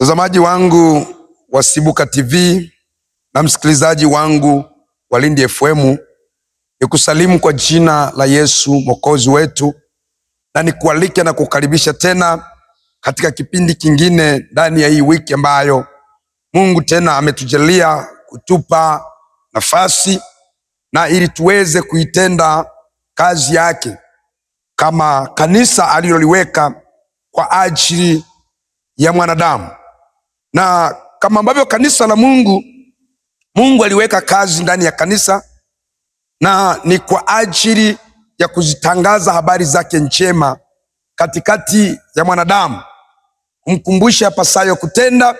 Mtazamaji wangu wa Sibuka TV na msikilizaji wangu wa Lindi FM, nikusalimu kwa jina la Yesu Mwokozi wetu, na nikualike na kukaribisha tena katika kipindi kingine ndani ya hii wiki ambayo Mungu tena ametujalia kutupa nafasi na ili tuweze kuitenda kazi yake kama kanisa aliloliweka kwa ajili ya mwanadamu. Na kama ambavyo kanisa la Mungu aliweka kazi ndani ya kanisa, na ni kwa ajili ya kuzitangaza habari zake njema katikati ya mwanadamu, kumkumbusha yapasayo kutenda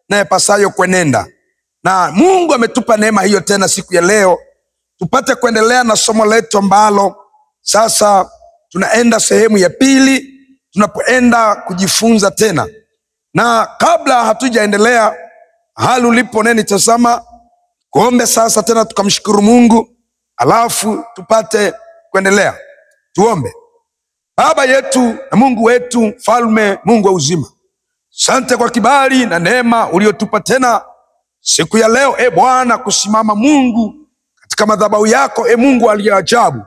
na yapasayo kwenenda. Na Mungu ametupa neema hiyo tena siku ya leo tupate kuendelea na somo letu ambalo sasa tunaenda sehemu ya pili, tunapoenda kujifunza tena. Na kabla hatujaendelea, hali ulipo neni tazama, kuombe sasa tena tukamshukuru Mungu, alafu tupate kuendelea. Tuombe. Baba yetu na Mungu wetu, Mfalme, Mungu wa uzima, asante kwa kibali na neema uliotupa tena siku ya leo, Bwana, kusimama Mungu katika madhabahu yako, Mungu aliye ajabu,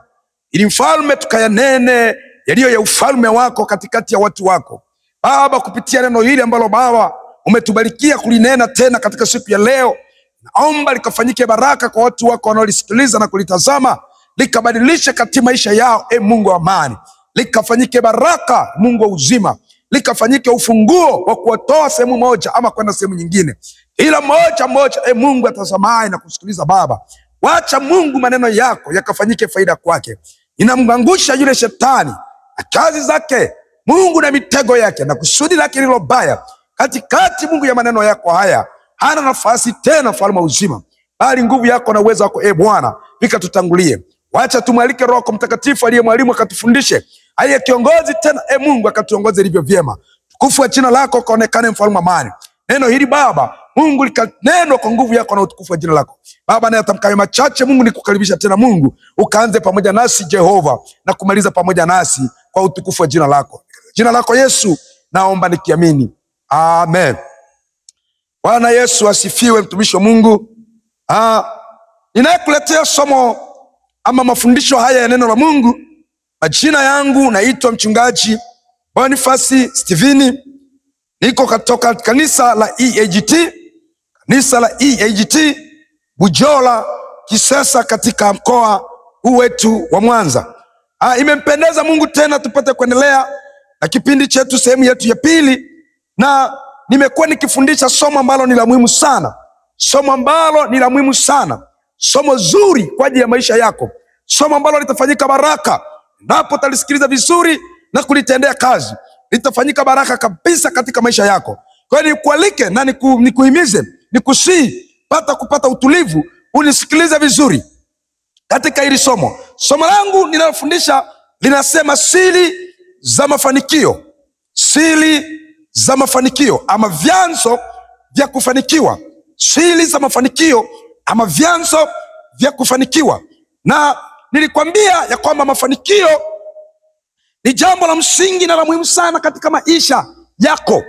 ili Mfalme tukayanene yaliyo ya ufalme wako katikati ya watu wako. Baba, kupitia neno hili ambalo Baba umetubarikia kulinena tena katika siku ya leo, naomba likafanyike baraka kwa watu wako wanaolisikiliza na kulitazama, likabadilishe katika maisha yao, Mungu wa amani. Likafanyike baraka, Mungu wa uzima, likafanyike ufunguo wa kuwatoa sehemu moja ama kwenda sehemu nyingine. Ila moja, Mungu atazamaye na kusikiliza Baba, wacha Mungu maneno yako yakafanyike faida kwake. Inamngangusha yule shetani na kazi zake, Mungu, na mitego yake na kusudi lake lilo baya katikati, Mungu, ya maneno yako haya. Hana nafasi tena, Mfalme wa uzima, bali nguvu yako na uwezo wako, Bwana, vikatutangulie. Wacha tumwalike Roho Mtakatifu aliye mwalimu akatufundishe, aliye kiongozi tena, Mungu, akatuongoze ilivyo vyema. Tukufu wa jina lako kaonekane, Mfalme wa amani. Neno hili Baba Mungu likanenwa kwa nguvu yako na utukufu wa jina lako. Baba, naye atamkayo machache, Mungu, nikukaribisha tena Mungu, ukaanze pamoja nasi Jehova, na kumaliza pamoja nasi kwa utukufu wa jina lako. Jina lako Yesu naomba nikiamini, amen. Bwana Yesu asifiwe. Mtumishi wa Mungu, ninayekuletea somo ama mafundisho haya ya neno la Mungu, majina yangu naitwa mchungaji Boniface Steveni. Niko kutoka kanisa la EAGT Bujola Kisesa katika mkoa huu wetu wa Mwanza. Imempendeza Mungu tena tupate kuendelea na kipindi chetu, sehemu yetu ya pili, na nimekuwa nikifundisha somo ambalo ni la muhimu sana, somo zuri kwa ajili ya maisha yako, somo ambalo litafanyika baraka endapo utalisikiliza vizuri na kulitendea kazi. Litafanyika baraka kabisa katika maisha yako. Kwa hiyo nikualike na nikuhimize, nikusii kupata utulivu, unisikilize vizuri katika hili somo. Somo langu ninalofundisha linasema siri za mafanikio. Siri za mafanikio ama vyanzo vya kufanikiwa. Siri za mafanikio ama vyanzo vya kufanikiwa. Na nilikwambia ya kwamba mafanikio ni jambo la msingi na la muhimu sana katika maisha yako.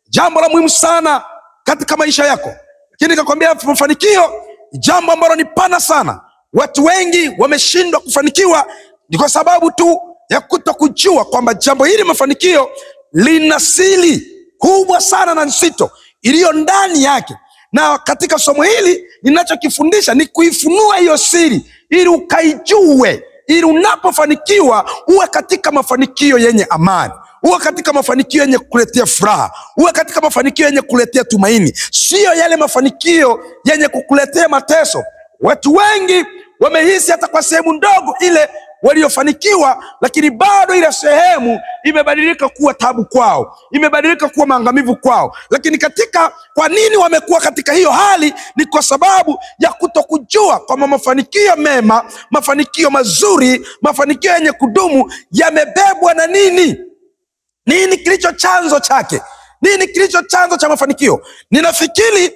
Jambo la muhimu sana katika maisha yako. Lakini nikakwambia mafanikio ni jambo ambalo ni pana sana. Watu wengi wameshindwa kufanikiwa ni kwa sababu tu ya kutokujua kwamba jambo hili, mafanikio, lina siri kubwa sana na nzito iliyo ndani yake. Na katika somo hili ninachokifundisha ni kuifunua hiyo siri ili ukaijue, ili unapofanikiwa uwe katika mafanikio yenye amani, uwe katika mafanikio yenye kukuletea furaha, uwe katika mafanikio yenye kukuletea tumaini, sio yale mafanikio yenye kukuletea mateso. Watu wengi wamehisi hata kwa sehemu ndogo ile waliofanikiwa, lakini bado ile sehemu imebadilika kuwa tabu kwao, imebadilika kuwa maangamivu kwao. Lakini kwa nini wamekuwa katika hiyo hali? Ni kwa sababu ya kutokujua kwamba mafanikio mema, mafanikio mazuri, mafanikio yenye kudumu yamebebwa na nini? Nini kilicho chanzo chake? Nini kilicho chanzo cha mafanikio? Ninafikiri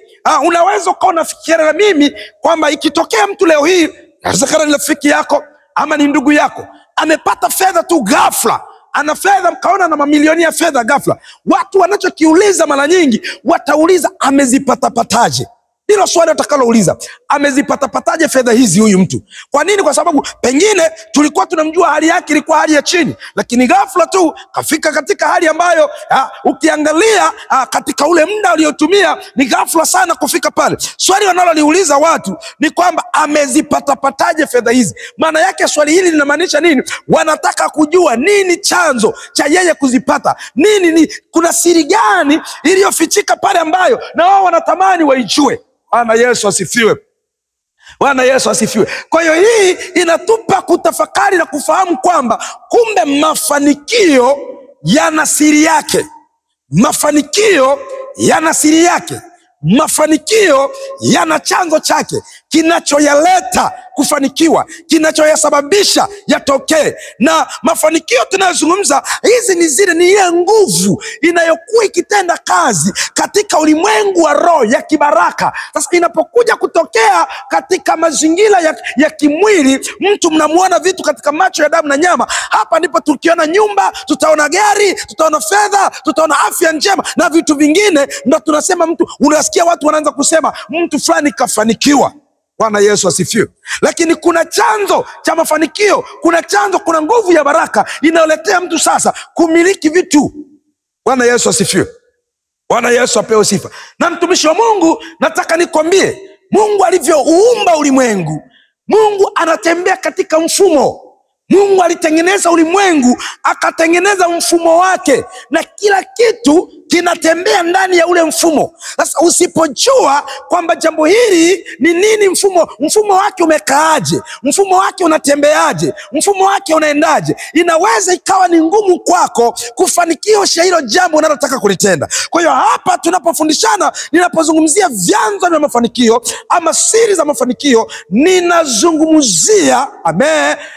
unaweza ukawa unafikiria na mimi kwamba ikitokea mtu leo hii, inawezekana ni rafiki yako ama ni ndugu yako, amepata fedha tu ghafla, ana fedha, mkaona na mamilioni ya fedha ghafla, watu wanachokiuliza mara nyingi watauliza amezipatapataje. Hilo swali utakalouliza, amezipatapataje fedha hizi huyu mtu? Kwa nini? Kwa sababu pengine tulikuwa tunamjua hali yake ilikuwa hali ya chini, lakini ghafla tu kafika katika hali ambayo ukiangalia katika ule muda uliotumia ni ghafla sana kufika pale. Swali wanaloliuliza watu ni kwamba amezipatapataje fedha hizi. Maana yake swali hili linamaanisha nini? Wanataka kujua nini chanzo cha yeye kuzipata. Kuna siri gani iliyofichika pale ambayo na wao wanatamani waijue. Bwana Yesu asifiwe. Bwana Yesu asifiwe. Kwa hiyo hii inatupa kutafakari na kufahamu kwamba kumbe mafanikio yana siri yake. Mafanikio yana siri yake. Mafanikio yana chanzo chake kinachoyaleta kufanikiwa, kinachoyasababisha yatokee. Na mafanikio tunayozungumza hizi ni zile, ni ile nguvu inayokuwa ikitenda kazi katika ulimwengu wa roho ya kibaraka. Sasa inapokuja kutokea katika mazingira ya kimwili, mtu mnamuona vitu katika macho ya damu na nyama. Hapa ndipo tukiona nyumba, tutaona gari, tutaona fedha, tutaona afya njema na vitu vingine, ndo tunasema mtu, unasikia watu wanaanza kusema mtu fulani kafanikiwa. Bwana Yesu asifiwe. Lakini kuna chanzo cha mafanikio, kuna nguvu ya baraka inayoletea mtu sasa kumiliki vitu. Bwana Yesu asifiwe. Bwana Yesu apewe sifa. Na mtumishi wa Mungu, nataka nikwambie, Mungu alivyouumba ulimwengu, Mungu anatembea katika mfumo. Mungu alitengeneza ulimwengu, akatengeneza mfumo wake, na kila kitu kinatembea ndani ya ule mfumo. Sasa usipojua kwamba jambo hili ni nini, mfumo wake umekaaje, mfumo wake unatembeaje, mfumo wake unaendaje, inaweza ikawa ni ngumu kwako kufanikisha hilo jambo unalotaka kulitenda. Kwa hiyo hapa tunapofundishana, ninapozungumzia vyanzo vya mafanikio ama siri za mafanikio,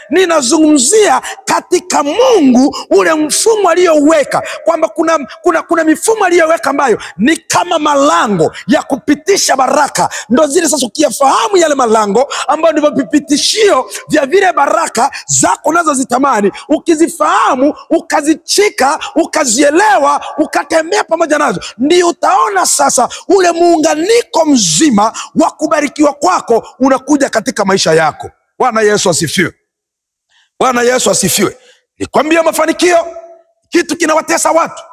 ninazungumzia katika Mungu ule mfumo aliyouweka, kwamba kuna mifumo aliyoweka ambayo ni kama malango ya kupitisha baraka. Ndo zile sasa, ukiyafahamu yale malango ambayo ndivyo vipitishio vya vile baraka zako unazozitamani, ukizifahamu, ukazichika, ukazielewa, ukatembea pamoja nazo, ndio utaona sasa ule muunganiko mzima wa kubarikiwa kwako unakuja katika maisha yako. Bwana Yesu asifiwe. Bwana Yesu asifiwe. Nikwambia, mafanikio kitu kinawatesa watu.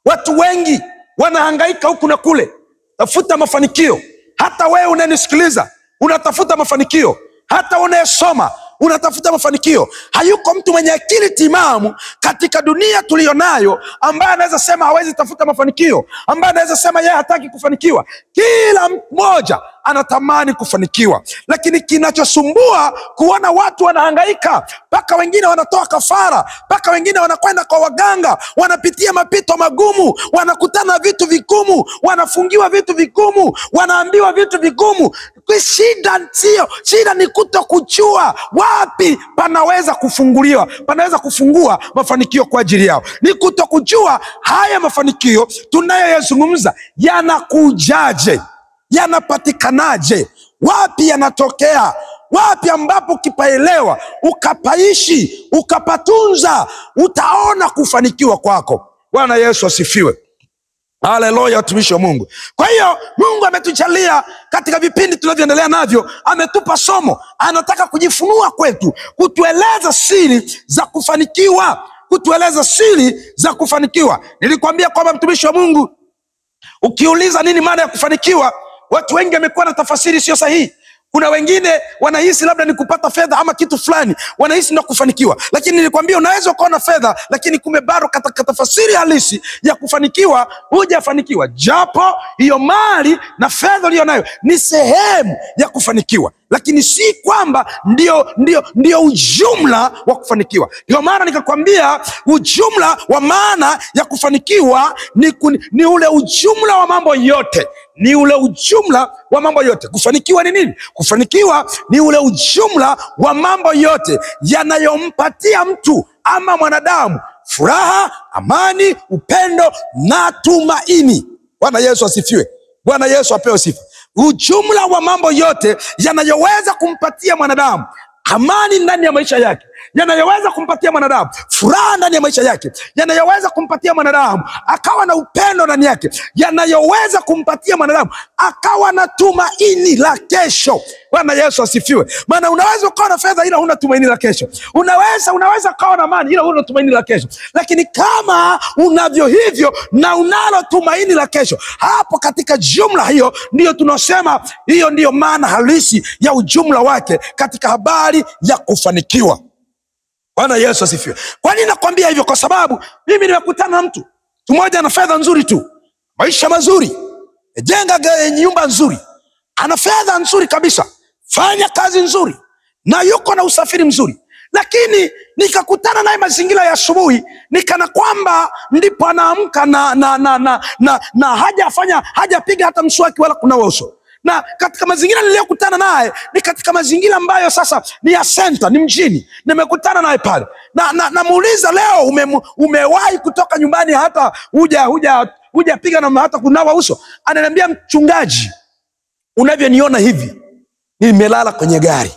Watu wengi wanahangaika huku na kule tafuta mafanikio. Hata wewe unanisikiliza unatafuta mafanikio, hata unayesoma unatafuta mafanikio. Hayuko mtu mwenye akili timamu katika dunia tulionayo ambaye anaweza sema hawezi tafuta mafanikio, ambaye anaweza sema yeye hataki kufanikiwa. Kila mmoja anatamani kufanikiwa, lakini kinachosumbua kuona watu wanahangaika, mpaka wengine wanatoa kafara, mpaka wengine wanakwenda kwa waganga, wanapitia mapito magumu, wanakutana vitu vigumu, wanafungiwa vitu vigumu, wanaambiwa vitu vigumu. Shida ni kutokujua wapi panaweza kufungua mafanikio kwa ajili yao. Ni kutokujua haya mafanikio tunayoyazungumza yanakujaje, yanapatikanaje, wapi yanatokea, wapi ambapo ukipaelewa, ukapaishi, ukapatunza, utaona kufanikiwa kwako. Bwana Yesu asifiwe. Haleluya, watumishi wa Mungu. Kwa hiyo Mungu ametujalia katika vipindi tunavyoendelea navyo, ametupa somo, anataka kujifunua kwetu, kutueleza siri za kufanikiwa, Nilikwambia kwamba mtumishi wa Mungu, ukiuliza nini maana ya kufanikiwa, watu wengi wamekuwa na tafasiri sio sahihi. Kuna wengine wanahisi labda ni kupata fedha ama kitu fulani, wanahisi ndio kufanikiwa. Lakini nilikwambia unaweza kuwa na fedha, lakini kumbe bado katika tafasiri halisi ya kufanikiwa hujafanikiwa, japo hiyo mali na fedha uliyonayo ni sehemu ya kufanikiwa, lakini si kwamba ndio ujumla wa kufanikiwa. Ndio maana nikakwambia ujumla wa maana ya kufanikiwa ni ule ujumla wa mambo yote. Ni ule ujumla wa mambo yote. Kufanikiwa ni nini? Kufanikiwa ni ule ujumla wa mambo yote yanayompatia mtu ama mwanadamu furaha, amani, upendo na tumaini. Bwana Yesu asifiwe. Bwana Yesu apewe sifa. Ujumla wa mambo yote yanayoweza kumpatia mwanadamu amani ndani ya maisha yake, yanayoweza kumpatia mwanadamu furaha ndani ya maisha yake, yanayoweza kumpatia mwanadamu akawa na upendo ndani yake, yanayoweza kumpatia mwanadamu akawa na tumaini la kesho. Bwana Yesu asifiwe. Maana unaweza ukawa na fedha ila huna tumaini la kesho. Unaweza ukawa na mali ila huna tumaini la kesho. Lakini kama unavyo hivyo na unalo tumaini la kesho, hapo katika jumla hiyo ndiyo tunasema, hiyo ndiyo maana halisi ya ujumla wake katika habari ya kufanikiwa. Bwana Yesu asifiwe. Kwa nini nakwambia hivyo? Kwa sababu mimi nimekutana na mtu mmoja na fedha nzuri tu, maisha mazuri, jenga nyumba nzuri, ana fedha nzuri kabisa, fanya kazi nzuri, na yuko na usafiri mzuri. Lakini nikakutana naye mazingira ya asubuhi, nikana kwamba ndipo anaamka na hajapiga hata mswaki wala kunawa uso. Na katika mazingira niliyokutana naye ni katika mazingira ambayo sasa ni ya center, ni mjini. Nimekutana naye pale na namuuliza, leo umewahi kutoka nyumbani hata hujapiga na hata kunawa uso? Ananiambia, mchungaji, unavyoniona hivi nimelala kwenye gari.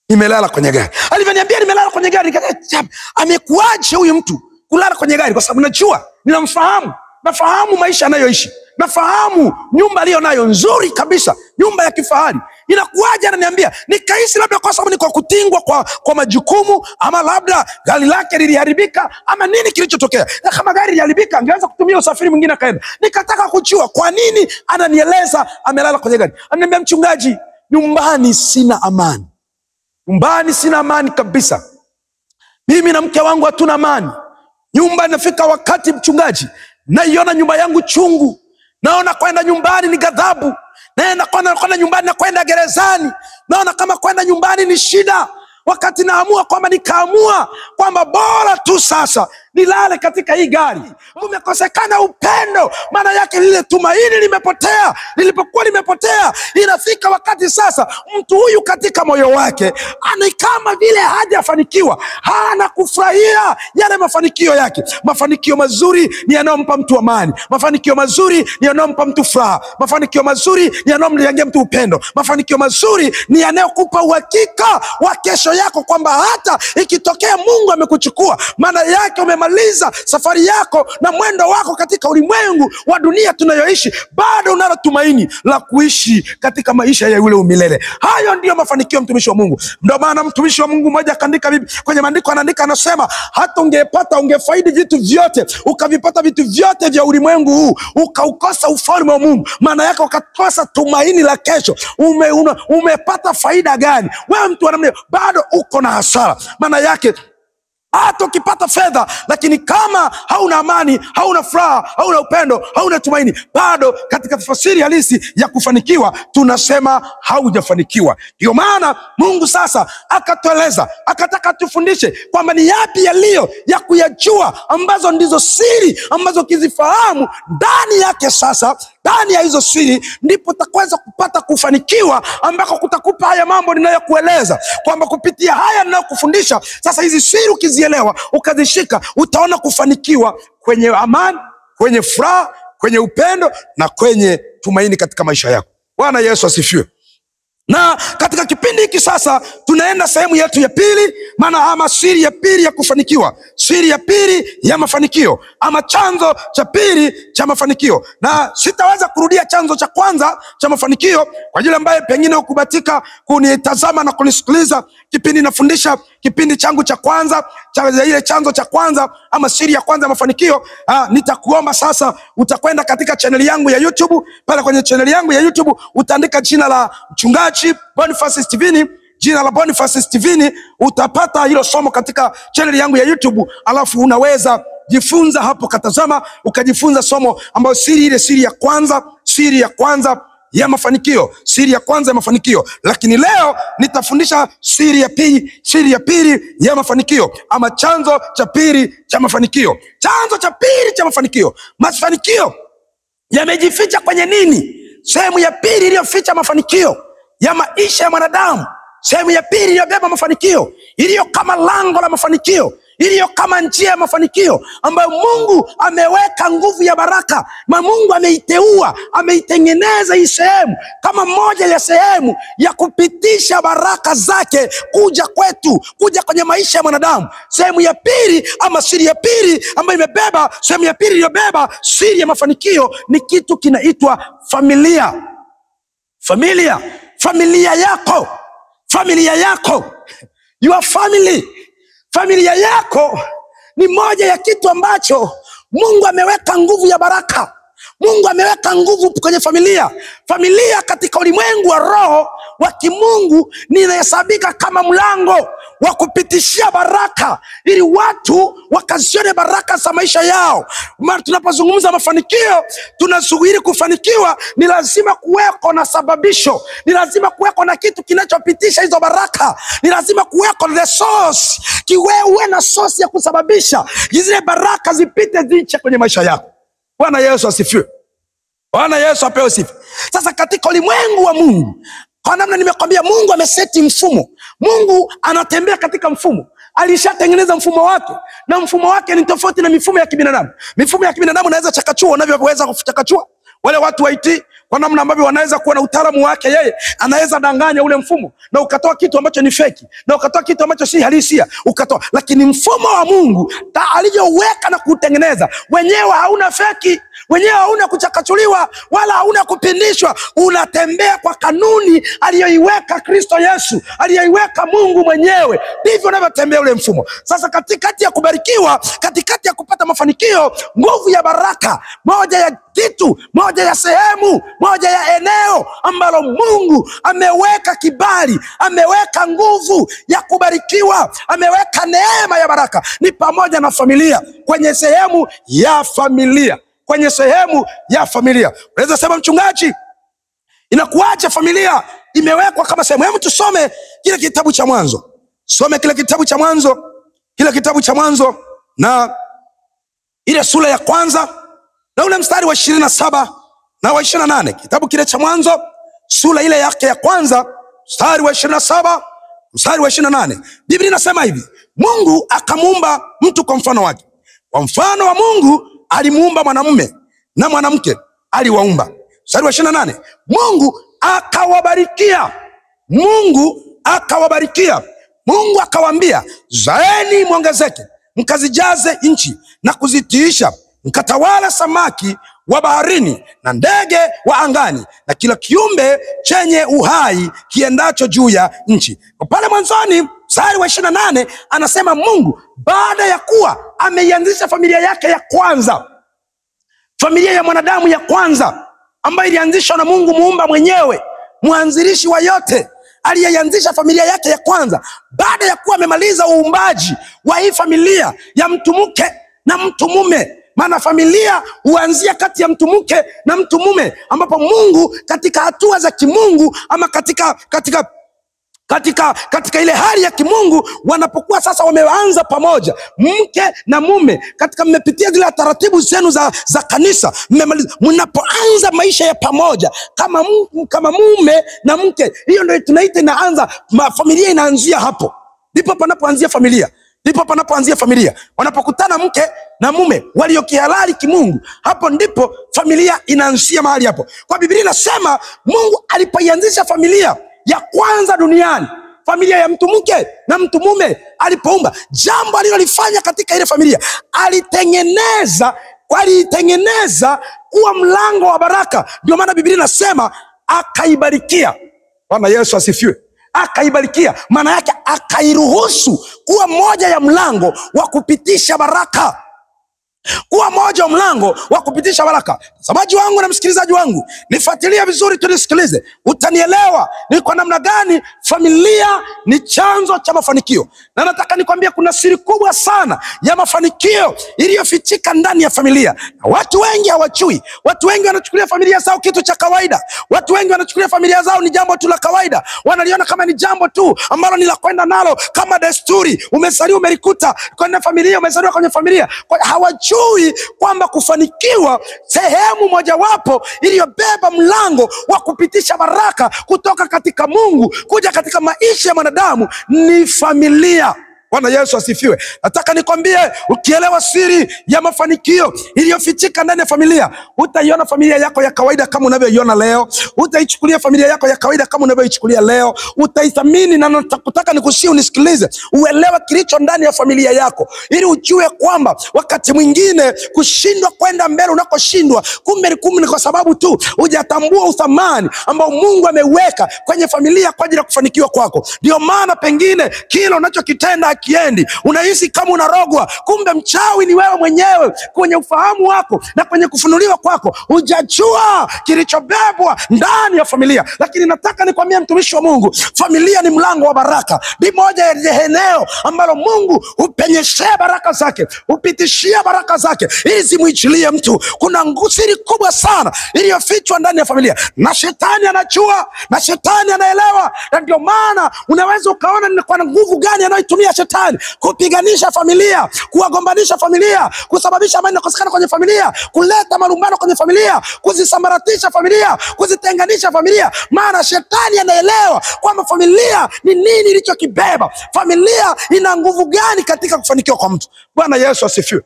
Nimelala kwenye gari. Alivyoniambia nimelala kwenye gari, nikasema amekuaje huyu mtu kulala kwenye gari? Kwa sababu najua, ninamfahamu, nafahamu maisha anayoishi, nafahamu nyumba aliyo nayo nzuri kabisa, nyumba ya kifahari. Inakuaje ananiambia? Nikahisi labda kwa sababu niko kutingwa kwa majukumu, ama labda gari lake liliharibika, ama nini kilichotokea. Na kama gari liliharibika angeweza kutumia usafiri mwingine akaenda. Nikataka kujua kwa nini ananieleza amelala kwenye gari. Ananiambia, mchungaji, nyumbani sina amani. Nyumbani sina amani kabisa. Mimi na mke wangu hatuna amani. Nyumba inafika wakati, mchungaji, naiona nyumba yangu chungu. Naona kwenda nyumbani ni ghadhabu. Naenda kwenda nyumbani na kwenda gerezani. Naona kama kwenda nyumbani ni shida. Wakati naamua kwamba bora tu sasa nilale katika hii gari. Umekosekana upendo, maana yake lile tumaini limepotea. Lilipokuwa limepotea, inafika wakati sasa mtu huyu katika moyo wake ani kama vile hajafanikiwa, hana kufurahia yale mafanikio yake. Mafanikio mazuri ni yanayompa mtu amani. Mafanikio mazuri ni yanayompa mtu furaha. Mafanikio mazuri ni yanayomjengea mtu upendo. Mafanikio mazuri ni yanayokupa uhakika wa kesho yako, kwamba hata ikitokea Mungu amekuchukua, maana yake umemaliza safari yako na mwendo wako katika ulimwengu wa dunia tunayoishi, bado unalo tumaini la kuishi katika maisha ya yule umilele. Hayo ndiyo mafanikio mtumishi wa Mungu. Ndio maana mtumishi wa Mungu mmoja akaandika kwenye maandiko, anaandika anasema, hata ungefaidi vitu vyote, ukavipata vitu vyote vya ulimwengu huu, ukaukosa ufalme wa Mungu, maana yake ukakosa tumaini la kesho, umepata faida gani? Wewe mtu anamne, bado uko na hasara. Maana yake hata ukipata fedha, lakini kama hauna amani, hauna furaha, hauna upendo, hauna tumaini, bado katika tafsiri halisi ya kufanikiwa tunasema haujafanikiwa. Ndio maana Mungu sasa akatueleza, akataka tufundishe kwamba ni yapi yaliyo ya kuyajua, ambazo ndizo siri ambazo kizifahamu ndani yake, sasa ndani ya hizo siri ndipo utakweza kupata kufanikiwa, ambako kutakupa haya mambo ninayokueleza, kwamba kupitia haya ninayokufundisha sasa, hizi siri ukizielewa, ukazishika, utaona kufanikiwa kwenye amani, kwenye furaha, kwenye upendo na kwenye tumaini katika maisha yako. Bwana Yesu asifiwe. Na katika kipindi hiki sasa tunaenda sehemu yetu ya pili, maana ama siri ya pili ya kufanikiwa, siri ya pili ya mafanikio, ama chanzo cha pili cha mafanikio. Na sitaweza kurudia chanzo cha kwanza cha mafanikio kwa ajili ambaye pengine ukubatika kunitazama na kunisikiliza kipindi nafundisha, kipindi changu cha kwanza ile chanzo cha kwanza ama siri ya kwanza ya mafanikio. Nitakuomba sasa, utakwenda katika channel yangu ya YouTube. Pale kwenye channel yangu ya YouTube utaandika jina la Mchungaji Boniface Steven, jina la Boniface Steven, utapata hilo somo katika channel yangu ya YouTube. Alafu unaweza jifunza hapo, katazama ukajifunza somo ambayo siri ya kwanza ya mafanikio, siri ya kwanza ya mafanikio. Lakini leo nitafundisha siri ya pili ya mafanikio, ama chanzo cha pili cha mafanikio. Chanzo cha pili cha mafanikio. Mafanikio yamejificha kwenye nini? Sehemu ya pili iliyoficha mafanikio ya maisha ya mwanadamu, sehemu ya pili iliyobeba mafanikio, iliyo kama lango la mafanikio, iliyo kama njia ya mafanikio ambayo Mungu ameweka nguvu ya baraka, na Mungu ameiteua, ameitengeneza hii sehemu kama moja ya sehemu ya kupitisha baraka zake kuja kwetu, kuja kwenye maisha ya mwanadamu. Sehemu ya pili ama siri ya pili ambayo imebeba, sehemu ya pili iliyobeba siri ya mafanikio ni kitu kinaitwa familia. Familia, familia yako, familia yako, your family. Familia yako ni moja ya kitu ambacho Mungu ameweka nguvu ya baraka. Mungu ameweka nguvu kwenye familia. Familia katika ulimwengu wa roho wa kimungu inahesabika kama mlango wa kupitishia baraka, ili watu wakazione baraka za maisha yao. Maana tunapozungumza mafanikio, tunasubiri kufanikiwa, ni lazima kuweko na sababisho, ni lazima kuweko na kitu kinachopitisha hizo baraka, ni lazima kuweko the source, uwe na source ya kusababisha zile baraka zipite ziche kwenye maisha yako. Bwana Yesu asifiwe. Bwana Yesu apewe sifa. Sasa katika ulimwengu wa Mungu, kwa namna nimekwambia, Mungu ameseti mfumo. Mungu anatembea katika mfumo. Alishatengeneza mfumo wake, na mfumo wake ni tofauti na mifumo ya kibinadamu. Mifumo ya kibinadamu inaweza chakachua unavyoweza kuchakachua. Wale watu wa IT kwa namna ambavyo wanaweza kuwa na utaalamu wake, yeye anaweza danganya ule mfumo na ukatoa kitu ambacho ni feki, na ukatoa kitu ambacho si halisia, ukatoa. Lakini mfumo wa Mungu alivyoweka na kutengeneza, wenyewe hauna feki, wenyewe hauna kuchakachuliwa wala hauna kupindishwa. Unatembea kwa kanuni aliyoiweka Kristo Yesu, aliyoiweka Mungu mwenyewe. Ndivyo unavyotembea ule mfumo. Sasa katikati ya kubarikiwa, katikati ya kupata mafanikio, nguvu ya baraka, moja ya kitu, moja ya sehemu, moja ya eneo ambalo Mungu ameweka kibali, ameweka nguvu ya kubarikiwa, ameweka neema ya baraka, ni pamoja na familia. Kwenye sehemu ya familia, kwenye sehemu ya familia. Unaweza sema, mchungaji, inakuacha familia imewekwa kama sehemu? Hebu tusome kile kitabu cha Mwanzo. Some kile kitabu cha Mwanzo, kile kitabu cha Mwanzo na ile sura ya kwanza na ule mstari wa 27 na wa 28. Kitabu kile cha Mwanzo sura ile yake ya kwanza mstari wa 27 mstari wa 28. Biblia inasema hivi: Mungu akamuumba mtu kwa mfano wake, kwa mfano wa Mungu alimuumba mwanamume na mwanamke aliwaumba. Mstari wa 28, Mungu akawabarikia, Mungu akawabarikia. Mungu akawaambia, zaeni mwongezeke, mkazijaze nchi na kuzitiisha, mkatawala samaki wa baharini na ndege wa angani na kila kiumbe chenye uhai kiendacho juu ya nchi. Kwa pale mwanzoni mstari wa 28 anasema Mungu baada ya kuwa ameianzisha familia yake ya kwanza, familia ya mwanadamu ya kwanza ambayo ilianzishwa na Mungu muumba mwenyewe, mwanzilishi wa yote, aliyeanzisha familia yake ya kwanza. Baada ya kuwa amemaliza uumbaji wa hii familia ya mtu mke na mtu mume, maana familia huanzia kati ya mtu mke na mtu mume, ambapo Mungu katika hatua za kimungu ama katika ile hali ya kimungu, wanapokuwa sasa wameanza pamoja, mke na mume, katika mmepitia zile taratibu zenu za kanisa, mnapoanza maisha ya pamoja kama mume na mke, hiyo ndio tunaita inaanza familia, inaanzia hapo. Ndipo panapoanzia familia, ndipo panapoanzia familia. Wanapokutana mke na mume walio kihalali kimungu, hapo ndipo familia inaanzia mahali hapo. Kwa Biblia inasema Mungu alipoianzisha familia ya kwanza duniani, familia ya mtu mke na mtu mume alipoumba, jambo alilolifanya katika ile familia, alitengeneza kuwa mlango wa baraka. Ndio maana Biblia inasema akaibarikia. Bwana Yesu asifiwe. Akaibariki, maana yake akairuhusu kuwa moja ya mlango wa kupitisha baraka, kuwa moja wa mlango wa kupitisha baraka. Mtazamaji wangu na msikilizaji wangu, nifuatilie vizuri, tunisikilize, utanielewa ni kwa namna gani familia ni chanzo cha mafanikio. Na nataka nikwambie kuna siri kubwa sana ya mafanikio iliyofichika ndani ya familia, na watu wengi hawajui. Watu wengi wanachukulia familia zao kitu cha kawaida. Watu wengi wanachukulia familia zao ni jambo tu la kawaida, wanaliona kama ni jambo tu ambalo ni la kwenda nalo kama desturi. Umezaliwa umelikuta kwenye familia, umezaliwa kwenye familia. Kwa hawajui kwamba kufanikiwa, sehemu mojawapo iliyobeba mlango wa kupitisha baraka kutoka katika Mungu kuja katika maisha ya mwanadamu ni familia. Bwana Yesu asifiwe. Nataka nikwambie, ukielewa siri ya mafanikio iliyofichika ndani ya familia, utaiona familia yako ya kawaida kama unavyoiona leo. Utaichukulia familia yako ya kawaida kama unavyoichukulia leo. Utaithamini, na nataka nikushie, unisikilize, uelewe kilicho ndani ya familia yako, ili ujue kwamba wakati mwingine kushindwa kwenda mbele unakoshindwa, kumbe ni kwa sababu tu hujatambua uthamani ambao Mungu ameweka kwenye familia kwa ajili ya kufanikiwa kwako. Ndio maana pengine kile unachokitenda hakiendi, unahisi kama unarogwa, kumbe mchawi ni wewe mwenyewe. Kwenye ufahamu wako na kwenye kufunuliwa kwako hujajua kilichobebwa ndani ya familia. Lakini nataka nikwambie, mtumishi wa Mungu, familia ni mlango wa baraka. Ni moja ya eneo ambalo Mungu hupenyeshea baraka zake, hupitishia baraka zake ili zimuichilie mtu. Kuna siri kubwa sana iliyofichwa ndani ya familia, na shetani anajua, na shetani anaelewa. Na ndio maana unaweza ukaona ni kwa nguvu gani anayoitumia shetani kupiganisha familia, kuwagombanisha familia, kusababisha amani kukosekana kwenye familia, kuleta malumbano kwenye familia, kuzisambaratisha familia, kuzitenganisha familia. Maana shetani anaelewa kwamba familia ni nini ilichokibeba, familia ina nguvu gani katika kufanikiwa kwa mtu. Bwana Yesu asifiwe.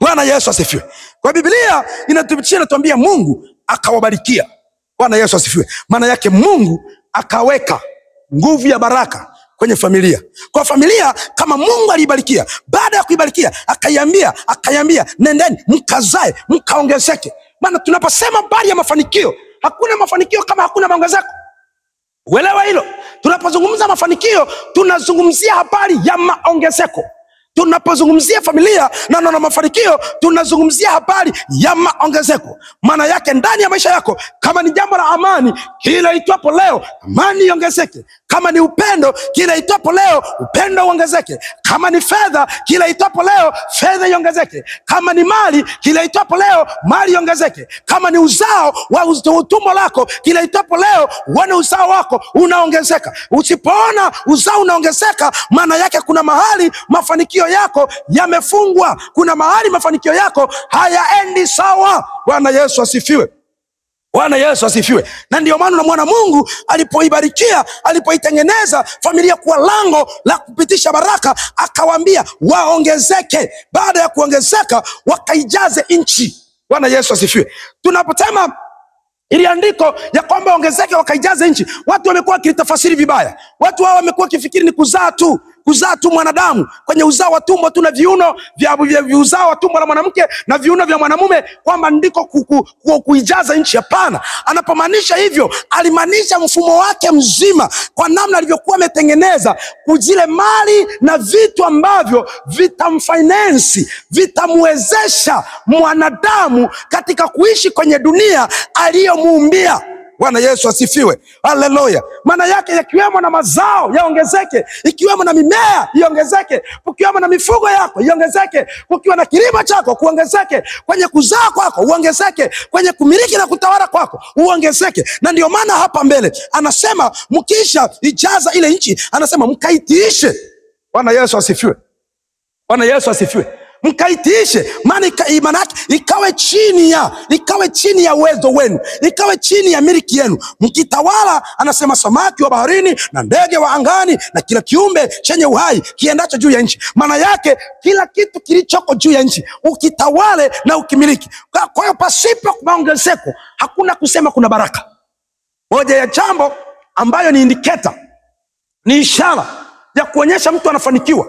Bwana Yesu asifiwe. Kwa Biblia inathibitisha, inatuambia Mungu akawabarikia. Bwana Yesu asifiwe. Maana yake Mungu akaweka nguvu ya baraka kwenye familia. Kwa familia, kama Mungu alibarikia, baada ya kuibarikia akaiambia nendeni mkazae mkaongezeke. Maana tunaposema habari ya mafanikio, hakuna mafanikio kama hakuna maongezeko. Uelewa hilo. Tunapozungumza mafanikio, tunazungumzia habari ya maongezeko. Tunapozungumzia familia na mafanikio, tunazungumzia habari ya maongezeko. Maana yake ndani ya maisha yako, kama ni jambo la amani, kila itwapo leo amani iongezeke. Kama ni upendo, kila itwapo leo upendo uongezeke. Kama ni fedha, kila itwapo leo fedha iongezeke. Kama ni mali, kila itwapo leo mali iongezeke. Kama ni uzao wa utumbo lako, kila itwapo leo uone uzao wako unaongezeka. Usipoona uzao unaongezeka, maana yake kuna mahali mafanikio yako yamefungwa, kuna mahali mafanikio yako hayaendi sawa. Bwana Yesu asifiwe. Bwana Yesu asifiwe. Na ndio maana unamwona Mungu alipoibarikia, alipoitengeneza familia kuwa lango la kupitisha baraka, akawaambia waongezeke. Baada ya kuongezeka, wakaijaze nchi. Bwana Yesu asifiwe. Tunaposema ili andiko ya kwamba ongezeke wakaijaze nchi, watu wamekuwa wakitafasiri vibaya. Watu hao wamekuwa kifikiri ni kuzaa tu mwanadamu, kwenye uzao wa tumbo tu, na viuno vya uzao wa tumbo la mwanamke na viuno vya mwanamume, kwamba ndiko kuijaza nchi. Hapana. Anapomaanisha hivyo, alimaanisha mfumo wake mzima, kwa namna alivyokuwa ametengeneza kujile mali na vitu ambavyo vitamfinance, vitamwezesha mwanadamu katika kuishi kwenye dunia aliyomuumbia. Bwana Yesu asifiwe. Haleluya. Maana yake yakiwemo na mazao yaongezeke, ikiwemo na mimea iongezeke, kukiwemo na mifugo yako iongezeke, kukiwa na kilimo chako kuongezeke, kwenye kuzaa kwako uongezeke, kwenye kumiliki na kutawala kwako uongezeke. Na ndio maana hapa mbele anasema mkisha ijaza ile nchi, anasema mkaitiishe. Bwana Yesu asifiwe. Bwana Yesu asifiwe. Mkaitiishe, maana yake ikawe chini ya uwezo wenu, ikawe chini ya miliki yenu, mkitawala. Anasema samaki wa baharini na ndege wa angani na kila kiumbe chenye uhai kiendacho juu ya nchi. Maana yake kila kitu kilichoko juu ya nchi ukitawale na ukimiliki. Kwa hiyo pasipo maongezeko hakuna kusema kuna baraka. Moja ya jambo ambayo ni indicator, ni ishara ya kuonyesha mtu anafanikiwa,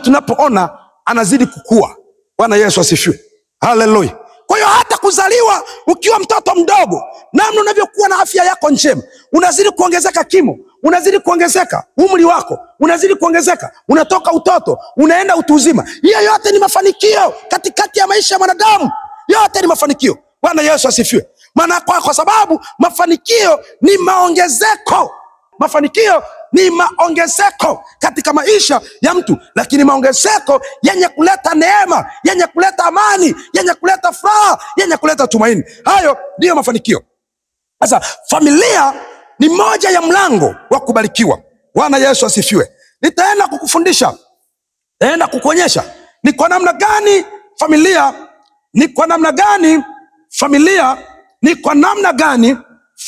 tunapoona anazidi kukua. Bwana Yesu asifiwe. Haleluya. Kwa hiyo hata kuzaliwa ukiwa mtoto mdogo, namna unavyokuwa na afya yako njema, unazidi kuongezeka kimo, unazidi kuongezeka umri wako, unazidi kuongezeka, unatoka utoto unaenda utu uzima. Hiyo yote ni mafanikio katikati ya maisha ya mwanadamu. Yote ni mafanikio. Bwana Yesu asifiwe. Maana kwa sababu mafanikio ni maongezeko. Mafanikio ni maongezeko katika maisha ya mtu, lakini maongezeko yenye kuleta neema, yenye kuleta amani, yenye kuleta furaha, yenye kuleta tumaini. Hayo ndiyo mafanikio. Sasa familia ni moja ya mlango wa kubarikiwa. Bwana Yesu asifiwe. Nitaenda kukufundisha, nitaenda kukuonyesha ni kwa namna gani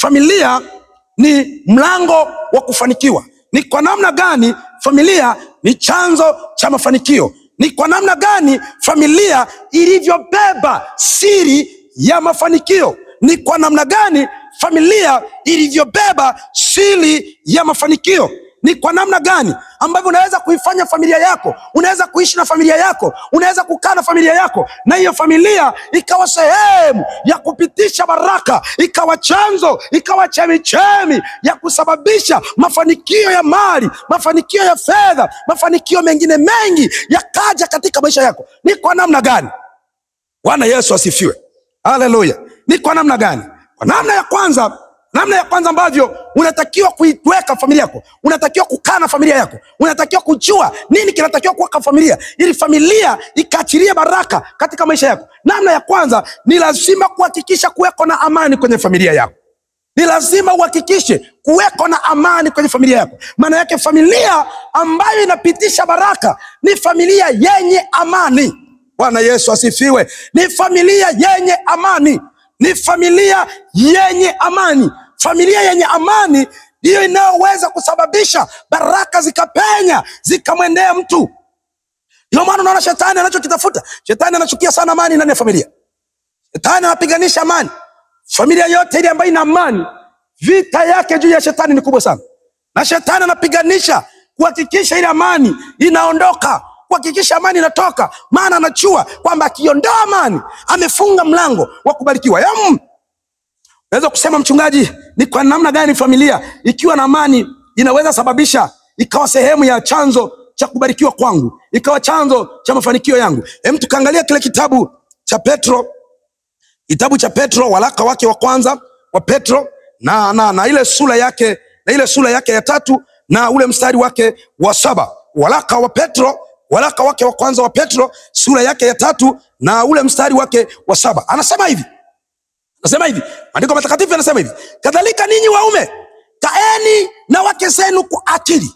familia ni mlango wa kufanikiwa. Ni kwa namna gani familia ni chanzo cha mafanikio. Ni kwa namna gani familia ilivyobeba siri ya mafanikio. Ni kwa namna gani familia ilivyobeba siri ya mafanikio. Ni kwa namna gani ambavyo unaweza kuifanya familia yako, unaweza kuishi na familia yako, unaweza kukaa na familia yako, na hiyo familia ikawa sehemu ya kupitisha baraka, ikawa chanzo, ikawa chemichemi ya kusababisha mafanikio ya mali, mafanikio ya fedha, mafanikio mengine mengi yakaja katika maisha yako. Ni kwa namna gani? Bwana Yesu asifiwe. Haleluya. Ni kwa namna gani? Kwa namna ya kwanza ambavyo unatakiwa kuiweka familia yako, unatakiwa kukaa na familia yako, unatakiwa kujua nini kinatakiwa kuwa kwa familia ili familia ikaachilie baraka katika maisha yako. Namna ya kwanza ni lazima kuhakikisha kuweko na amani kwenye familia yako. Ni lazima uhakikishe kuweko na amani kwenye familia yako. Maana yake familia ambayo inapitisha baraka ni familia yenye amani. Bwana Yesu asifiwe. Ni familia yenye amani. Ni familia yenye amani. Familia yenye amani ndiyo inayoweza kusababisha baraka zikapenya, zikamwendea mtu. Ndio maana unaona shetani anachokitafuta. Shetani anachukia sana amani ndani ya familia. Shetani anapiganisha amani. Familia yote ile ambayo ina amani, vita yake juu ya shetani ni kubwa sana. Na shetani anapiganisha kuhakikisha ile amani inaondoka, kuhakikisha amani inatoka. Maana anajua kwamba akiondoa amani, amefunga mlango wa kubarikiwa. Naweza kusema mchungaji, ni kwa namna gani familia ikiwa na amani inaweza sababisha ikawa sehemu ya chanzo cha kubarikiwa kwangu, ikawa chanzo cha mafanikio yangu? Tukaangalia kile kitabu cha Petro, waraka wake wa kwanza wa Petro na ile sura yake ya 3 na ule mstari wake wa 7. Waraka wake wa kwanza wa Petro, sura yake ya 3 na ule mstari wake wa 7. Anasema hivi. Maandiko matakatifu yanasema hivi: kadhalika ninyi waume, kaeni na wake zenu kwa akili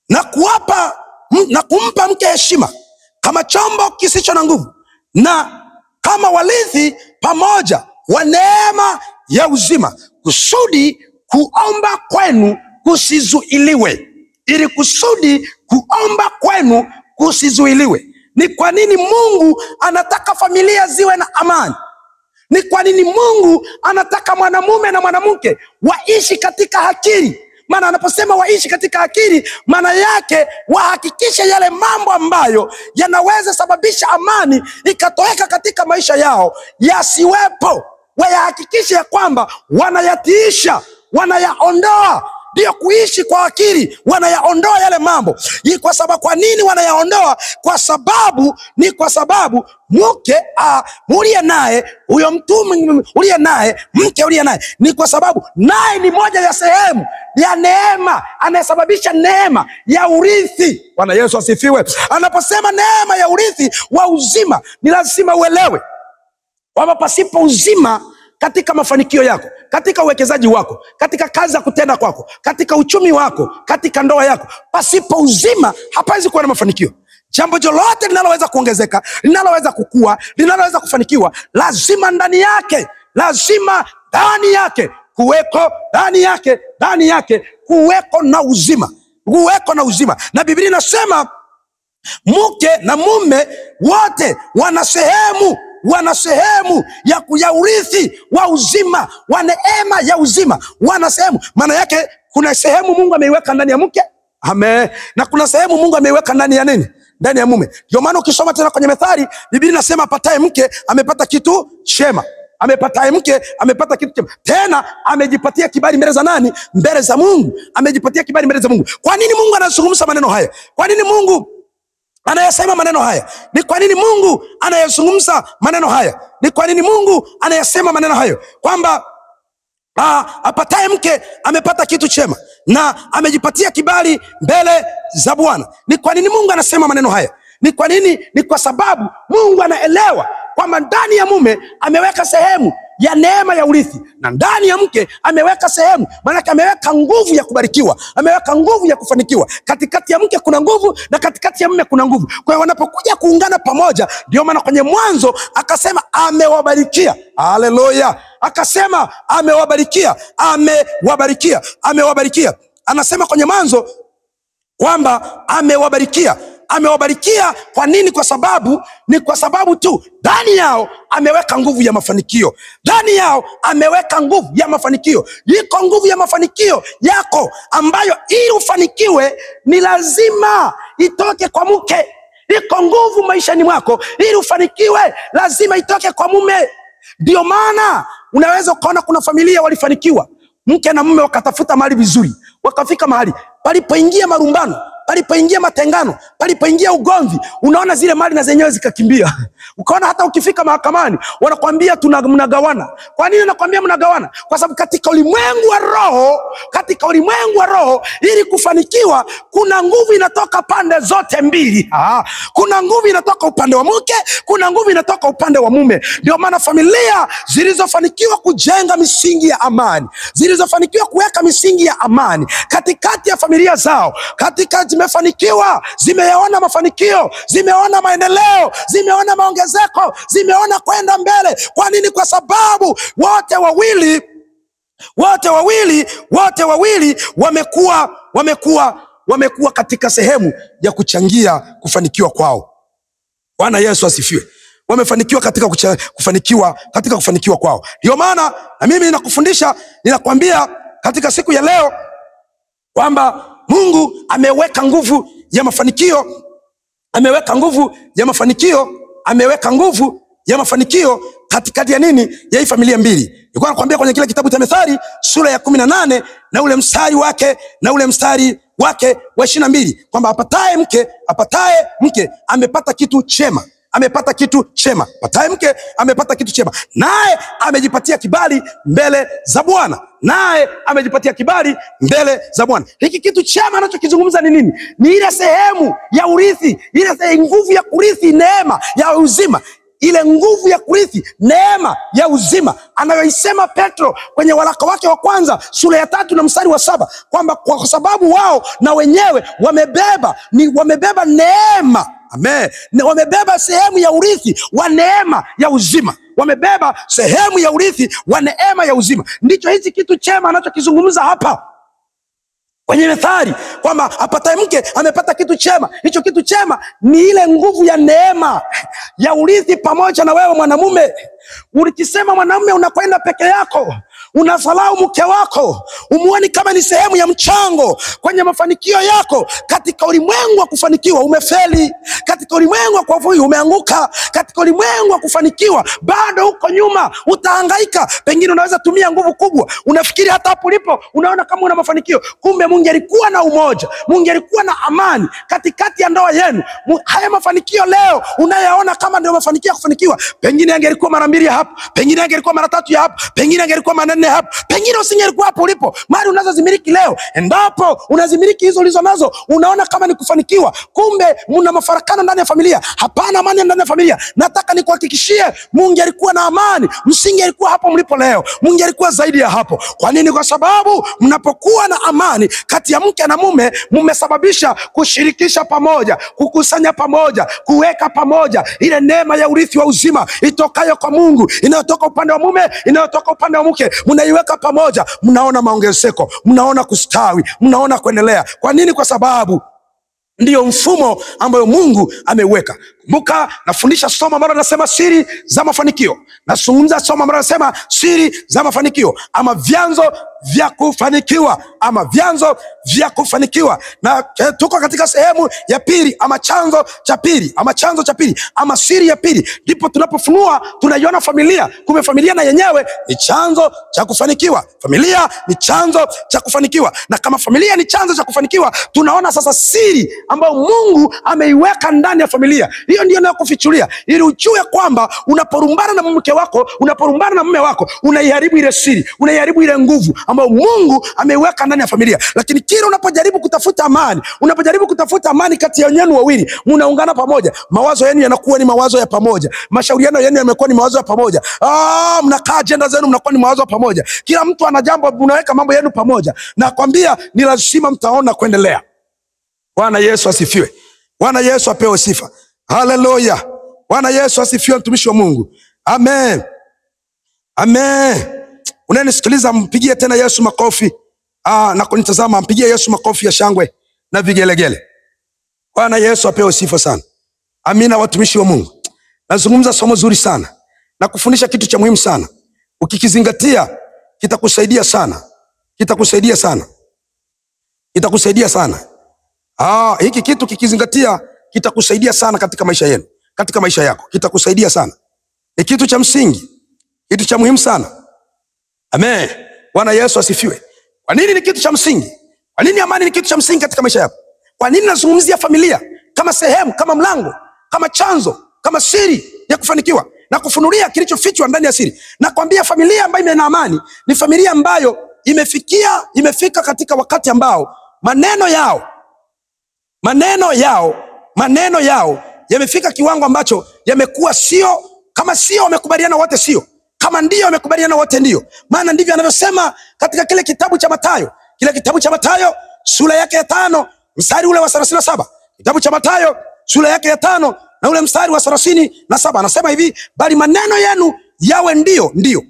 na kumpa mke heshima kama chombo kisicho na nguvu, na kama warithi pamoja wa neema ya uzima, kusudi kuomba kwenu kusizuiliwe. Ili kusudi kuomba kwenu kusizuiliwe. Ni kwa nini Mungu anataka familia ziwe na amani? Ni kwa nini Mungu anataka mwanamume na mwanamke waishi katika akili? Maana anaposema waishi katika akili, maana yake wahakikishe yale mambo ambayo yanaweza sababisha amani ikatoweka katika maisha yao yasiwepo. Wayahakikishe ya kwamba wanayatiisha, wanayaondoa. Ndio kuishi kwa akili, wanayaondoa yale mambo. Kwa nini wanayaondoa? Kwa sababu mke uliye naye, huyo mtume uliye naye, mke uliye naye, ni kwa sababu naye ni moja ya sehemu ya neema, anayesababisha neema ya urithi. Bwana Yesu asifiwe. Anaposema neema ya urithi wa uzima, ni lazima uelewe kwamba pasipo uzima katika mafanikio yako, katika uwekezaji wako, katika kazi za kutenda kwako, katika uchumi wako, katika ndoa yako, pasipo uzima hapawezi kuwa na mafanikio. Jambo lolote linaloweza kuongezeka, linaloweza kukua, linaloweza kufanikiwa, lazima ndani yake kuweko na uzima. Na Biblia inasema mke na mume wote wana sehemu ya urithi wa uzima, wa neema ya uzima, wana sehemu. Maana yake kuna sehemu Mungu ameiweka ndani ya mke, na kuna sehemu Mungu ameiweka ndani ya nini? Ndani ya mume. Ndio maana ukisoma tena kwenye Methali, Biblia inasema apataye mke amepata kitu chema. Amepataye mke amepata kitu chema. Tena amejipatia kibali mbele za nani? Mbele za Mungu. Amejipatia kibali mbele za Mungu. Kwa nini Mungu anazungumza maneno haya? Kwa nini Mungu anayasema maneno haya? Ni kwa nini Mungu anayazungumza maneno haya? Ni kwa nini Mungu anayasema maneno hayo? Kwamba apataye mke amepata kitu chema na amejipatia kibali mbele za Bwana. Ni kwa nini Mungu anasema maneno haya? Ni kwa nini? Ni kwa sababu Mungu anaelewa kwamba ndani ya mume ameweka sehemu ya neema ya urithi, na ndani ya mke ameweka sehemu, maana ameweka nguvu ya kubarikiwa, ameweka nguvu ya kufanikiwa. Katikati ya mke kuna nguvu na katikati ya mume kuna nguvu. Kwa hiyo wanapokuja kuungana pamoja, ndio maana kwenye Mwanzo akasema amewabarikia. Haleluya! Akasema amewabarikia. Anasema kwenye Mwanzo kwamba amewabarikia. Amewabarikia kwa nini? Kwa sababu tu ndani yao ameweka nguvu ya mafanikio. Ndani yao ameweka nguvu ya mafanikio. Iko nguvu ya mafanikio yako ambayo ili ufanikiwe ni lazima itoke kwa mke. Iko nguvu maishani mwako ili ufanikiwe lazima itoke kwa mume. Ndio maana unaweza ukaona kuna familia walifanikiwa, mke na mume wakatafuta mali vizuri, wakafika mahali palipoingia marumbano, palipoingia matengano, palipoingia ugomvi, unaona zile mali na zenyewe zikakimbia. Ukaona hata ukifika mahakamani wanakuambia mnagawana. Kwa nini nakwambia mnagawana? Kwa sababu katika ulimwengu wa roho ili kufanikiwa kuna nguvu inatoka pande zote mbili. Kuna nguvu inatoka upande wa mke, kuna nguvu inatoka upande wa mume. Ndio maana familia zilizofanikiwa kujenga misingi ya amani, zilizofanikiwa kuweka misingi ya amani katikati ya familia zao, katika zimefanikiwa, zimeona mafanikio, zimeona maendeleo, zimeona maongezeko, zimeona kwenda mbele. Kwa nini? Kwa sababu wote wawili wamekuwa katika sehemu ya kuchangia kufanikiwa kwao. Bwana Yesu asifiwe. Wamefanikiwa katika kufanikiwa kwao. Ndio maana na mimi ninakwambia katika siku ya leo kwamba Mungu ameweka nguvu ya mafanikio, ameweka nguvu ya mafanikio katikati ya nini? Ya hii familia mbili. Nilikuwa nakwambia kwenye kile kitabu cha Methali sura ya 18 na ule mstari wake wa 22 kwamba apataye mke amepata kitu chema. Apataye mke amepata kitu chema, naye amejipatia kibali mbele za Bwana. Hiki kitu chema anachokizungumza ni nini? Ni ile sehemu ya urithi, ile nguvu ya kurithi neema ya uzima, ile nguvu ya kurithi neema ya uzima anayoisema Petro kwenye waraka wake wa kwanza sura ya 3 na mstari wa 7 kwamba kwa sababu wao na wenyewe wamebeba neema. Amen. Wamebeba sehemu ya urithi wa neema ya uzima. Wamebeba sehemu ya urithi wa neema ya uzima. Ndicho hichi kitu chema anachokizungumza hapa kwenye Methali kwamba apataye mke amepata kitu chema. Hicho kitu chema ni ile nguvu ya neema ya urithi pamoja na wewe mwanamume. Ulikisema mwanamume unakwenda peke yako, unasalau mke wako, umuoni kama ni sehemu ya mchango kwenye mafanikio yako. Katika ulimwengu wa kufanikiwa umefeli, katika ulimwengu wa kufanikiwa umeanguka, katika ulimwengu wa kufanikiwa bado uko nyuma, utahangaika. Pengine unaweza tumia nguvu kubwa, unafikiri hata hapo ulipo unaona kama una mafanikio, kumbe Mungu alikuwa na umoja, Mungu alikuwa na amani katikati ya ndoa yenu. Haya mafanikio leo unayaona kama ndio mafanikio ya kufanikiwa, pengine angelikuwa mara 2 ya hapo, pengine angelikuwa mara 3 ya hapo, pengine angelikuwa mara 4 hapo, pengine usingelikuwa hapo ulipo. Mali unazozimiliki leo, endapo unazimiliki hizo ulizo nazo, unaona kama ni kufanikiwa, kumbe mna mafarakano ndani ya familia. Hapana amani ndani ya familia. Nataka nikuhakikishie, Mungu alikuwa na amani, msingi alikuwa hapo mlipo leo, Mungu alikuwa zaidi ya hapo. Kwa nini? Kwa sababu mnapokuwa na amani kati ya mke na mume, mmesababisha kushirikisha pamoja, kukusanya pamoja, kuweka pamoja ile neema ya urithi wa uzima itokayo kwa Mungu, inayotoka upande wa mume, inayotoka upande wa mke, mnaiweka pamoja, mnaona maongezeko, mnaona kustawi, mnaona kuendelea. Kwa nini? Kwa sababu ndiyo mfumo ambayo Mungu ameweka. Kumbuka nafundisha somo ambalo nasema siri za mafanikio. Nazungumza somo ambalo nasema siri za mafanikio ama vyanzo vya kufanikiwa. Na tuko katika sehemu ya pili ama chanzo cha pili ama siri ya pili. Ndipo tunapofunua tunaiona familia. Kumbe familia na yenyewe ni chanzo cha kufanikiwa. Familia ni chanzo cha kufanikiwa. Na kama familia ni chanzo cha kufanikiwa, tunaona sasa siri ambayo Mungu ameiweka ndani ya familia. Hiyo ndio nakufichulia ili ujue kwamba unaporumbana na mke wako, unaporumbana na mume wako, unaiharibu ile siri, unaiharibu ile nguvu ambayo Mungu ameiweka ndani ya familia. Lakini kila unapojaribu kutafuta amani kati ya yenu wawili, mnaungana pamoja, mawazo yenu yanakuwa ni mawazo ya pamoja, mashauriano yenu yamekuwa ni mawazo ya pamoja, mnakaa agenda zenu mnakuwa ni mawazo ya pamoja, kila mtu ana jambo, mnaweka mambo yenu pamoja, na kwambia ni lazima mtaona kuendelea. Bwana Yesu asifiwe. Bwana Yesu apewe sifa. Haleluya. Bwana Yesu asifiwe, mtumishi wa Mungu. Amen. Amen. Unanisikiliza, mpigie tena Yesu makofi. Na kunitazama, mpigie Yesu makofi ya shangwe. na vigelegele. Bwana Yesu apewe sifa sana. Amina. Watumishi wa Mungu, nazungumza somo zuri sana na kufundisha kitu cha muhimu sana. Ukikizingatia kitakusaidia sana, kitakusaidia sana, kitakusaidia sana. Hiki kitu kikizingatia kitakusaidia sana katika maisha yenu, katika maisha yako, kitakusaidia sana. Ni kitu cha msingi, kitu cha muhimu sana. Amen. Bwana Yesu asifiwe. Kwa nini ni kitu cha msingi? Kwa nini amani ni kitu cha msingi katika maisha yako? Kwa nini nazungumzia familia kama sehemu, kama mlango, kama chanzo, kama siri ya kufanikiwa na kufunulia kilichofichwa ndani ya siri? Nakwambia familia ambayo ina amani ni familia ambayo imefika katika wakati ambao maneno yao yamefika kiwango ambacho yamekuwa sio kama sio wamekubaliana wote sio, kama ndio wamekubaliana wote ndio. Maana ndivyo anavyosema katika kile kitabu cha Mathayo, sura yake ya 5 mstari ule wa 37. Kitabu cha Mathayo sura yake ya 5 na ule mstari wa 37, anasema hivi: bali maneno yenu yawe ndio ndio,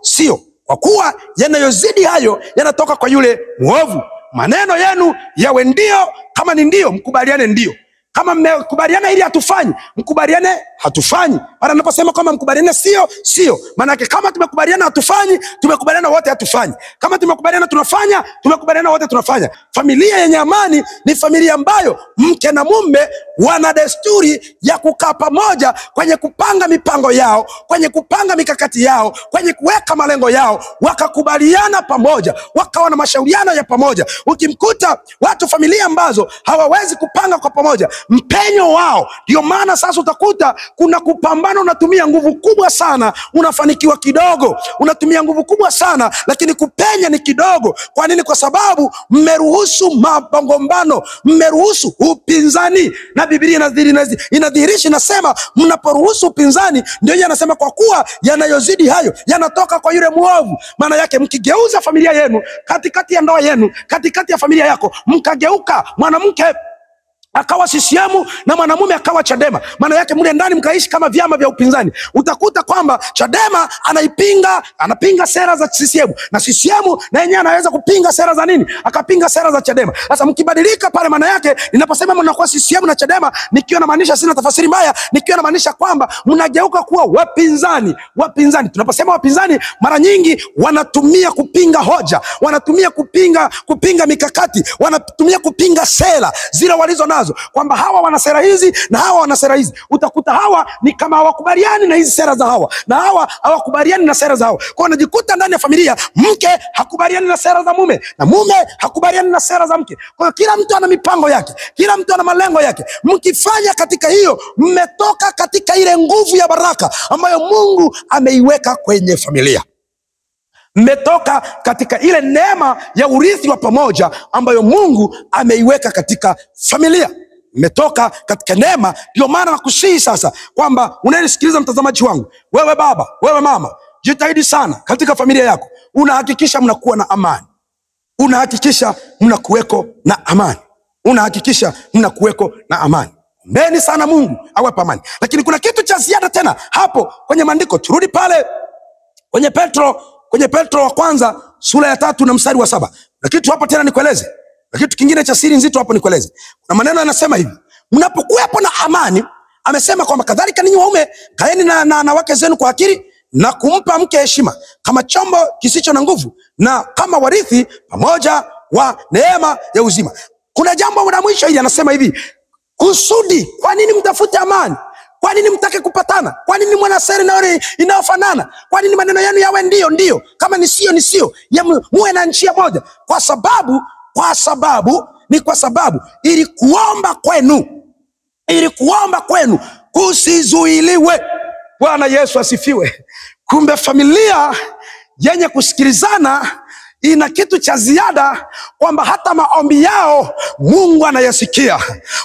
sio, kwa kuwa yanayozidi hayo yanatoka kwa yule mwovu. Maneno yenu yawe ndio, kama ni ndio mkubaliane ndio. Kama mmekubaliana ili hatufanyi, mkubaliane hatufanyi. Mara ninaposema kama mkubaliane sio, maana yake kama tumekubaliana hatufanyi, tumekubaliana wote hatufanyi. Kama tumekubaliana tunafanya, tumekubaliana wote tunafanya. Familia yenye amani ni familia ambayo mke na mume wana desturi ya kukaa pamoja kwenye kupanga mipango yao, kwenye kupanga mikakati yao, kwenye kuweka malengo yao, wakakubaliana pamoja, wakawa na mashauriano ya pamoja. Ukimkuta watu familia ambazo hawawezi kupanga kwa pamoja, mpenyo wao. Ndio maana sasa utakuta kuna kupambana, unatumia nguvu kubwa sana, unafanikiwa kidogo, unatumia nguvu kubwa sana, lakini kupenya ni kidogo. Kwa nini? Kwa sababu mmeruhusu magombano, mmeruhusu upinzani. Na Biblia inadhihirisha, inasema mnaporuhusu upinzani, ndio yeye anasema kwa kuwa yanayozidi hayo yanatoka kwa yule mwovu. Maana yake mkigeuza familia yenu, katikati ya ndoa yenu, katikati ya familia yako, mkageuka mwanamke akawa CCM na mwanamume akawa Chadema, maana yake mle ndani mkaishi kama vyama vya upinzani. Utakuta kwamba Chadema anapinga sera za CCM, na CCM na yenyewe anaweza kupinga sera za nini? Akapinga sera za Chadema. Sasa mkibadilika pale, maana yake ninaposema mnakuwa CCM na Chadema, nikiwa na maanisha, sina tafasiri mbaya, nikiwa na maanisha kwamba mnageuka kuwa wapinzani. Tunaposema wapinzani, mara nyingi wanatumia kupinga hoja, wanatumia kupinga mikakati, wanatumia kupinga sera zile walizo nazo, kwamba hawa wana sera hizi na hawa wana sera hizi. Utakuta hawa ni kama hawakubaliani na hizi sera za hawa, na hawa hawakubaliani na sera za hawa. Kwa unajikuta ndani ya familia, mke hakubaliani na sera za mume na mume hakubaliani na sera za mke. Kwa hiyo kila mtu ana mipango yake, kila mtu ana malengo yake. Mkifanya katika hiyo, mmetoka katika ile nguvu ya baraka ambayo Mungu ameiweka kwenye familia. Mmetoka katika ile neema ya urithi wa pamoja ambayo Mungu ameiweka katika familia. Mmetoka katika neema. Ndio maana nakusihi sasa kwamba unanisikiliza mtazamaji wangu, wewe baba, wewe mama, jitahidi sana katika familia yako. Unahakikisha mnakuwa na amani, unahakikisha mnakuweko na amani, unahakikisha mnakuweko na amani. Mbeni sana Mungu awape amani. Lakini kuna kitu cha ziada tena hapo kwenye maandiko. Turudi pale kwenye Petro wa kwanza sura ya 3 na mstari wa 7. Na kitu hapo tena nikueleze, na kitu kingine cha siri nzito hapo nikueleze. Kuna maneno yanasema hivi: mnapokuwepo na amani, amesema kwamba kadhalika ninyi waume kaeni na wake zenu kwa akili, na kumpa mke heshima kama chombo kisicho na nguvu, na kama warithi pamoja wa neema ya uzima. Kuna jambo la mwisho hili, anasema hivi: kusudi. Kwa nini mtafute amani? Kwa nini mtake kupatana? Kwa nini mwana sera inayofanana? Kwa nini maneno yenu yawe ndio, kama ni sio, muwe na njia moja? Kwa sababu ili kuomba kwenu kusizuiliwe. Bwana Yesu asifiwe. Kumbe familia yenye kusikilizana ina kitu cha ziada, kwamba hata maombi yao Mungu anayasikia.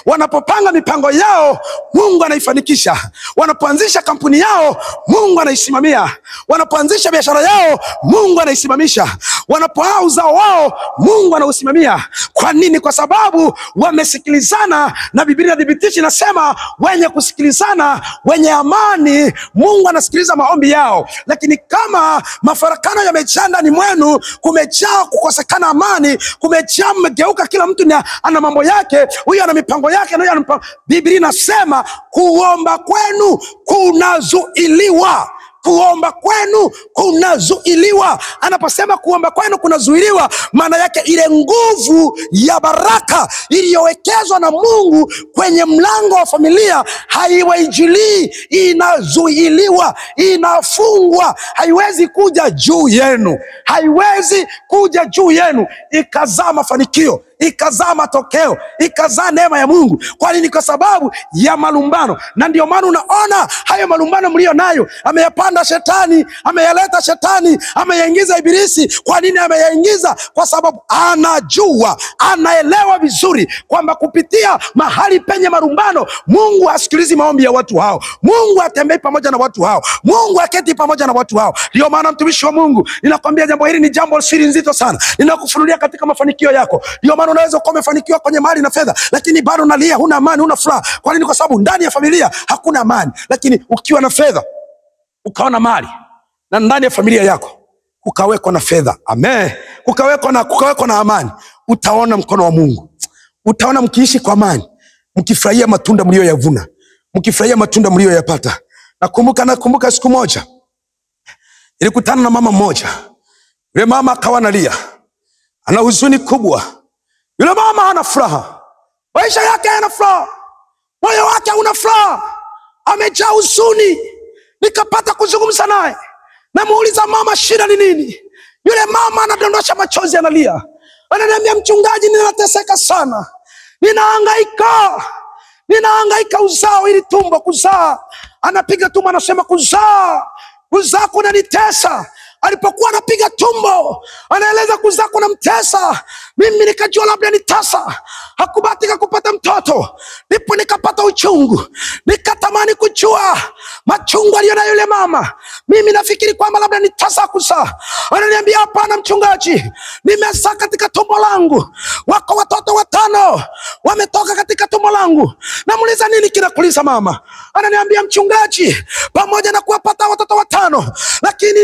Wanapopanga mipango yao Mungu anaifanikisha. Wanapoanzisha kampuni yao Mungu anaisimamia. Wanapoanzisha biashara yao Mungu anaisimamisha. Wanapoao uzao wao, Mungu anausimamia. Kwa nini? Kwa sababu wamesikilizana, na Biblia inadhibitisha, inasema wenye kusikilizana, wenye amani, Mungu anasikiliza maombi yao. Lakini kama mafarakano yamejaa ndani mwenu, kumejaa kukosekana amani, kumejaa mmegeuka, kila mtu ana mambo yake, huyu ana mipango yake na huyu ana mipango, Biblia inasema kuomba kwenu kunazuiliwa. Kuomba kwenu kunazuiliwa. Anaposema kuomba kwenu kunazuiliwa, maana yake ile nguvu ya baraka iliyowekezwa na Mungu kwenye mlango wa familia haiwaijilii, inazuiliwa, inafungwa. Haiwezi kuja juu yenu, haiwezi kuja juu yenu ikazaa mafanikio, ikazaa matokeo, ikazaa neema ya Mungu. Kwa nini? Kwa sababu ya malumbano. Na ndio maana unaona hayo malumbano mlio nayo ameyapanda shetani, ameyaleta shetani, ameyaingiza ibilisi. Kwa nini ameyaingiza? Kwa sababu anajua, anaelewa vizuri kwamba kupitia mahali penye malumbano, Mungu asikilizi maombi ya watu hao, Mungu atembei pamoja na watu hao, Mungu aketi pamoja na watu hao. Ndio maana mtumishi wa Mungu, ninakwambia jambo hili ni jambo siri nzito sana, ninakufunulia katika mafanikio yako. Ndio maana unaweza kuwa umefanikiwa kwenye mali na fedha, lakini bado unalia, huna amani, huna furaha. Kwa nini? Kwa sababu ndani ya familia hakuna amani. Lakini ukiwa na fedha, ukaona mali, na ndani ya familia yako kukawekwa na fedha, amen, kukawekwa na amani, utaona mkono wa Mungu. Utaona mkiishi kwa amani, mkifurahia matunda mlioyavuna, mkifurahia matunda mlioyapata. Nakumbuka siku moja nilikutana na mama mmoja. Yule mama akawa analia, ana huzuni kubwa. Yule mama hana furaha, maisha yake hayana furaha, moyo wake hauna furaha, amejaa huzuni. Nikapata kuzungumza naye, namuuliza, mama, shida ni nini? Yule mama anadondosha machozi, analia, ananiambia, mchungaji, ninateseka sana, ninahangaika uzao, ili tumbo kuzaa. Anapiga tumbo, anasema kuzaa kunanitesa. Alipokuwa anapiga tumbo, anaeleza kuzaa kunamtesa. Mimi nikajua labda ni tasa, hakubahatika kupata mtoto. Ndipo nikapata uchungu, nikatamani kujua machungu aliyo na yule mama. Mimi nafikiri kwamba labda ni tasa kuzaa. Ananiambia, hapana mchungaji, nimezaa katika tumbo langu, wako watoto 5 wametoka katika tumbo langu. Namuuliza, nini kinakuliza mama? Ananiambia, mchungaji, pamoja na kuwapata watoto 5, lakini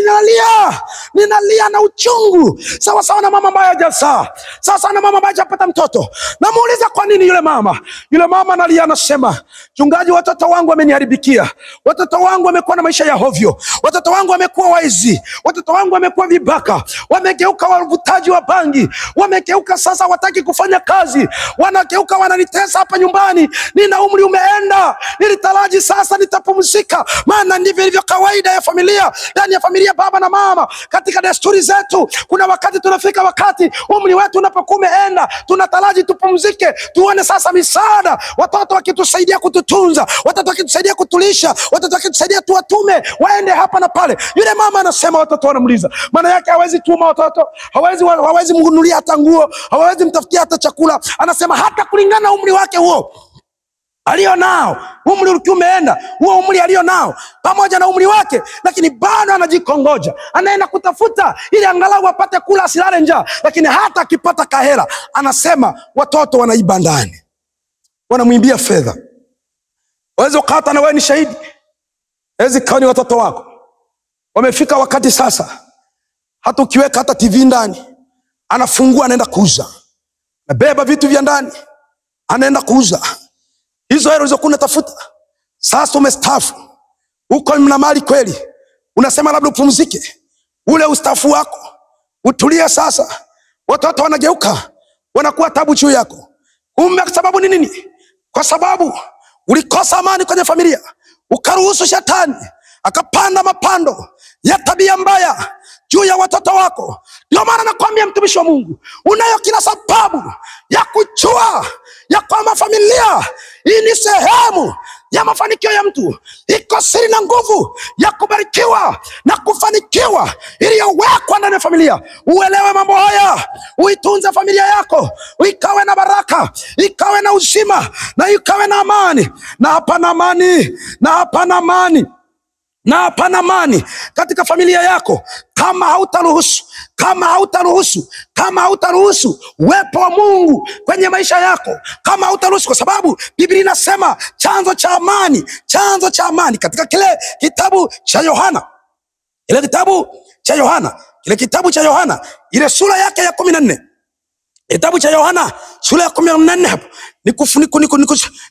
ninalia na uchungu sawa sawa na mama ambaye hajazaa, sasa na mama ambaye hajapata mtoto. Namuuliza, kwa nini? Yule mama analia, anasema, mchungaji, watoto wangu wameniharibikia, watoto wangu wamekuwa na maisha ya hovyo, watoto wangu wamekuwa waizi, watoto wangu wamekuwa vibaka, wamegeuka wavutaji wa bangi, wamegeuka sasa wataki kufanya kazi, wanageuka wananitesa hapa nyumbani. Nina umri umeenda, nilitaraji sasa nitapumzika. Maana ndivyo ilivyo kawaida ya familia, ndani ya familia, baba na mama. Katika desturi zetu, kuna wakati tunafika, wakati umri wetu unapokuwa umeenda, tunataraji tupumzike, tuone sasa misaada, watoto wakitusaidia kututunza, watoto wakitusaidia kutulisha, watoto wakitusaidia tuwatume waende hapa na pale. Yule mama anasema watoto wanamuliza, maana yake hawezi tuma watoto, hawezi mnunulia hata nguo, hawezi mtafutia hata chakula. Anasema hata kulingana na umri wake huo alio nao, umri ukiwa umeenda, huo umri alio nao pamoja na umri wake, lakini bado anajikongoja, anaenda kutafuta ili angalau apate kula, asilale njaa. Lakini hata akipata kahela, anasema watoto wanaiba ndani, wanamwimbia fedha. Waweza ukata, na wewe ni shahidi, hezi kaoni watoto wako wamefika wakati sasa, hata ukiweka hata TV ndani, anafungua, anaenda kuuza, nabeba vitu vya ndani, anaenda kuuza. Hizo hela ulizokuwa unatafuta, sasa umestaafu, uko mna mali kweli, unasema labda upumzike, ule ustaafu wako utulie. Sasa watoto wanageuka, wanakuwa tabu juu yako. Kumbe sababu ni nini? Kwa sababu ulikosa amani kwenye familia, ukaruhusu shetani akapanda mapando ya tabia mbaya juu ya watoto wako. Ndio maana nakwambia mtumishi wa Mungu, unayo kila sababu ya kujua ya kwamba familia hii ni sehemu ya mafanikio ya mtu. Iko siri na nguvu ya kubarikiwa na kufanikiwa iliyowekwa ndani ya familia. Uelewe mambo haya, uitunze familia yako, ikawe na baraka, ikawe na uzima, na ikawe na amani. Na hapana amani, na hapana amani katika familia yako kama hautaruhusu uwepo wa Mungu kwenye maisha yako, kama hautaruhusu, kwa sababu Biblia inasema chanzo cha amani katika kile kitabu cha Yohana, ile sura yake ya 14. Kitabu cha Yohana sura ya 14 hapo.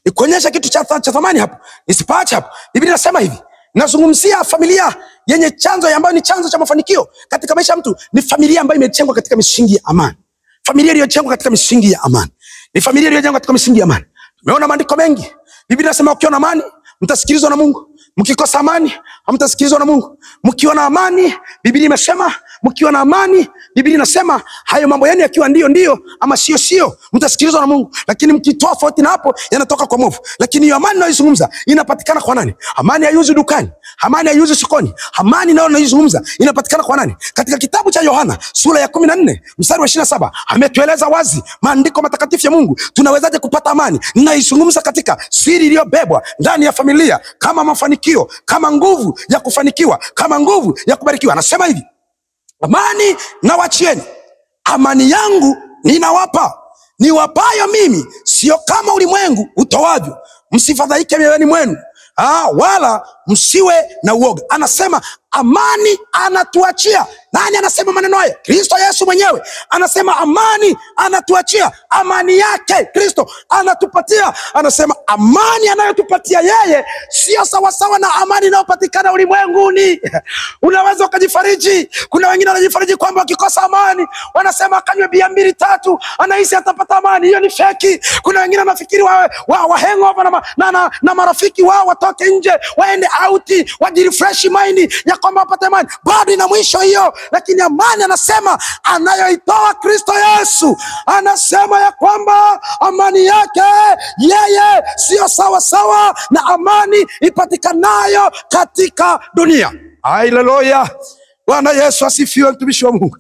Nikuonyesha kitu cha thamani hapo. Nisipaache hapo. Biblia inasema hivi. Nazungumzia familia yenye chanzo ambayo ni chanzo cha mafanikio katika maisha ya mtu. Ni familia ambayo imejengwa katika misingi ya amani. Familia iliyojengwa katika misingi ya amani. Ni familia iliyojengwa katika misingi ya amani. Tumeona maandiko mengi. Biblia inasema ukiwa na amani, mtasikilizwa na Mungu. Mkikosa amani, hamtasikilizwa na Mungu. Mkiwa na amani, Biblia imesema mkiwa na amani, Biblia inasema hayo mambo yenu yakiwa ndio ama sio, mtasikilizwa na Mungu. Lakini mkitoa tofauti na hapo, yanatoka kwa mwovu. Lakini hiyo amani ninayozungumza inapatikana kwa nani? Amani haiuzwi dukani, amani haiuzwi sokoni. Amani nayo ninayozungumza inapatikana kwa nani? Katika kitabu cha Yohana sura ya 14 mstari wa 27 ametueleza wazi maandiko matakatifu ya Mungu tunawezaje kupata amani. Ninaizungumza katika siri iliyobebwa ndani ya familia kama mafanikio, kama nguvu ya kufanikiwa, kama nguvu ya kubarikiwa. Anasema hivi: amani nawachieni, amani yangu ninawapa, niwapayo mimi, sio kama ulimwengu utoavyo. Msifadhaike mioyoni mwenu, wala msiwe na uoga. Anasema amani anatuachia. Nani anasema maneno haya? Kristo Yesu mwenyewe anasema amani anatuachia. Amani yake Kristo anatupatia. Anasema amani anayotupatia yeye sio sawasawa na amani inayopatikana ulimwenguni. Unaweza ukajifariji. Kuna wengine wanajifariji kwamba wakikosa amani wanasema akanywe bia 2-3 anahisi atapata amani. Hiyo ni feki. Kuna wengine wanafikiri wa hangover na marafiki wao watoke nje waende out wajirefresh mind ya kwamba wapate amani. Bado ina mwisho hiyo. Lakini amani anasema anayoitoa Kristo Yesu, anasema ya kwamba amani yake yeye sio sawa na amani ipatikanayo katika dunia. Haleluya. Bwana Yesu asifiwe, mtumishi wa Mungu.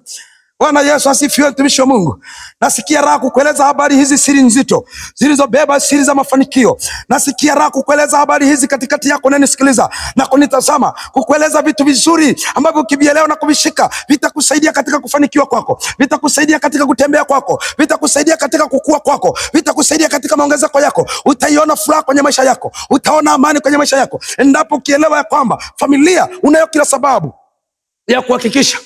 Bwana Yesu asifiwe, mtumishi wa Mungu. Nasikia raha kukueleza habari hizi, siri nzito zilizobeba siri za mafanikio. Nasikia raha kukueleza habari hizi katikati yako unanisikiliza na kunitazama, kukueleza vitu vizuri ambavyo ukivielewa na kuvishika vitakusaidia katika kufanikiwa kwako, vitakusaidia katika kutembea kwako, vitakusaidia katika kukua kwako, vitakusaidia katika maongezeko yako. Utaiona furaha kwenye maisha yako, utaona amani kwenye maisha yako endapo ukielewa ya kwamba familia unayo kila sababu ya kuhakikisha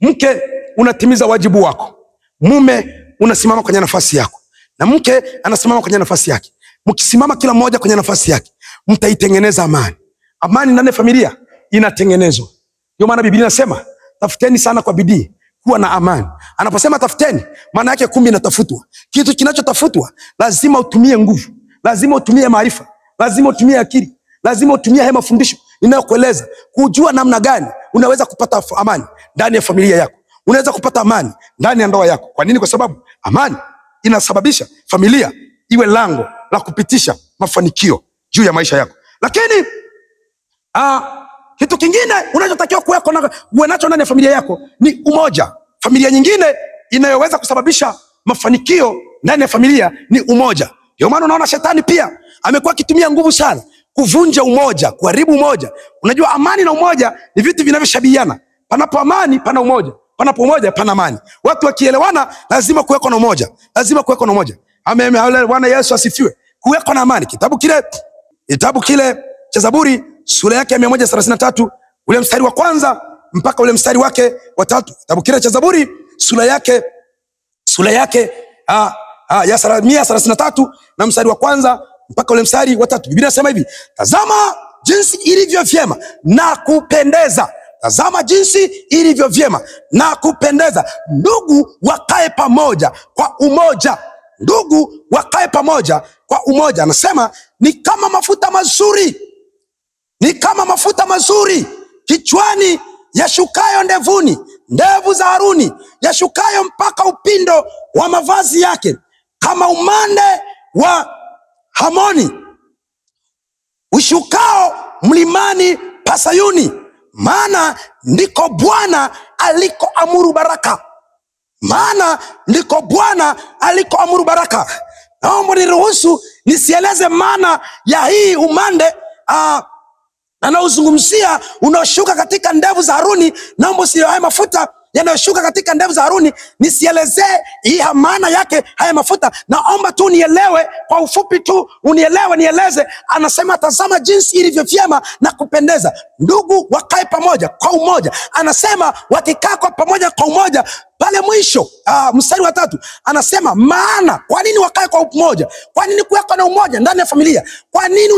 mke unatimiza wajibu wako, mume unasimama kwenye nafasi yako, na mke anasimama kwenye nafasi yake. Mkisimama kila mmoja kwenye nafasi yake, mtaitengeneza amani. Amani ndani ya familia inatengenezwa. Ndio maana Biblia inasema tafuteni sana kwa bidii kuwa na amani. Anaposema tafuteni, maana yake kumbe inatafutwa. Kitu kinachotafutwa lazima utumie nguvu, lazima utumie maarifa, lazima utumie akili, lazima utumie haya mafundisho ninayokueleza kujua namna gani unaweza kupata amani ndani ya familia yako. Unaweza kupata amani ndani ya ndoa yako. Kwa nini? Kwa sababu amani inasababisha familia iwe lango la kupitisha mafanikio juu ya maisha yako. Lakini kitu kingine unachotakiwa kuwe nacho ndani ya familia yako ni umoja. Familia nyingine inayoweza kusababisha mafanikio ndani ya familia ni umoja. Ndio maana unaona shetani pia amekuwa akitumia nguvu sana kuvunja umoja, kuharibu umoja. Unajua amani na umoja ni vitu vinavyoshabihiana. Panapo amani pana umoja, panapo umoja pana amani. Watu wakielewana lazima kuweko na umoja, lazima kuweko na umoja. Amen. Bwana Yesu asifiwe. Kuweko na amani. Kitabu kile cha Zaburi sura yake ya 133 ule mstari wa kwanza mpaka ule mstari wake wa 3. Kitabu kile cha Zaburi sura yake ya 133 na mstari wa kwanza mpaka ule mstari wa 3. Biblia inasema hivi: tazama jinsi ilivyo vyema na kupendeza, tazama jinsi ilivyo vyema na kupendeza, ndugu wakae pamoja kwa umoja. Ndugu wakae pamoja kwa umoja. Anasema ni kama mafuta mazuri, ni kama mafuta mazuri kichwani yashukayo ndevuni, ndevu za Haruni yashukayo mpaka upindo wa mavazi yake, kama umande wa Hamoni ushukao mlimani pa Sayuni. Maana ndiko Bwana alikoamuru baraka, maana ndiko Bwana alikoamuru baraka. Naomba niruhusu nisieleze maana ya hii umande anaozungumzia unaoshuka katika ndevu za Haruni. Naomba usielewe haya mafuta yanayoshuka katika ndevu za Haruni, nisielezee hii maana yake haya mafuta. Naomba tu nielewe kwa ufupi tu, unielewe nieleze. Anasema tazama jinsi ilivyo vyema na kupendeza ndugu wakae pamoja kwa umoja. Anasema wakikaa kwa pamoja kwa umoja. Pale mwisho mstari wa 3 anasema maana kwa nini wakae kwa umoja? Kwa nini kuweka na umoja ndani ya familia? Kwa nini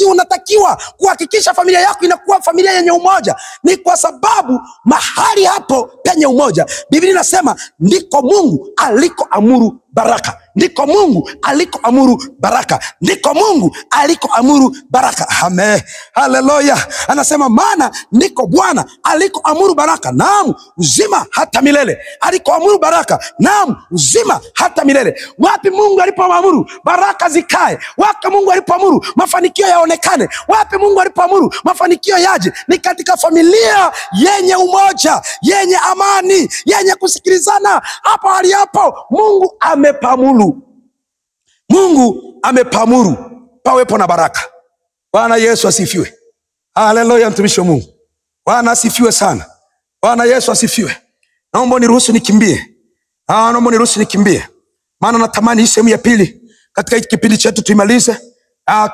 unatakiwa kuhakikisha familia yako inakuwa familia yenye umoja? Ni kwa sababu mahali hapo penye umoja, Biblia inasema ndiko Mungu alikoamuru baraka. Ndiko Mungu alikoamuru baraka. Ndiko Mungu alikoamuru baraka. Amen. Haleluya. Anasema maana ndiko Bwana alikoamuru baraka, naam uzima hata milele. Alikoamuru baraka, naam uzima hata milele. Wapi Mungu alipoamuru baraka zikae? Wapi Mungu alipoamuru mafanikio yaonekane? Wapi Mungu alipoamuru mafanikio yaje? Ni katika familia yenye umoja, yenye amani, yenye kusikilizana. Hapo hali hapo Mungu amepamuru. Mungu amepamuru pawepo na baraka. Bwana Yesu asifiwe. Haleluya, mtumishi wa Mungu. Bwana asifiwe sana. Bwana Yesu asifiwe. Naomba niruhusu nikimbie. Naomba niruhusu nikimbie. Maana natamani hii sehemu ya pili katika hiki kipindi chetu tuimalize.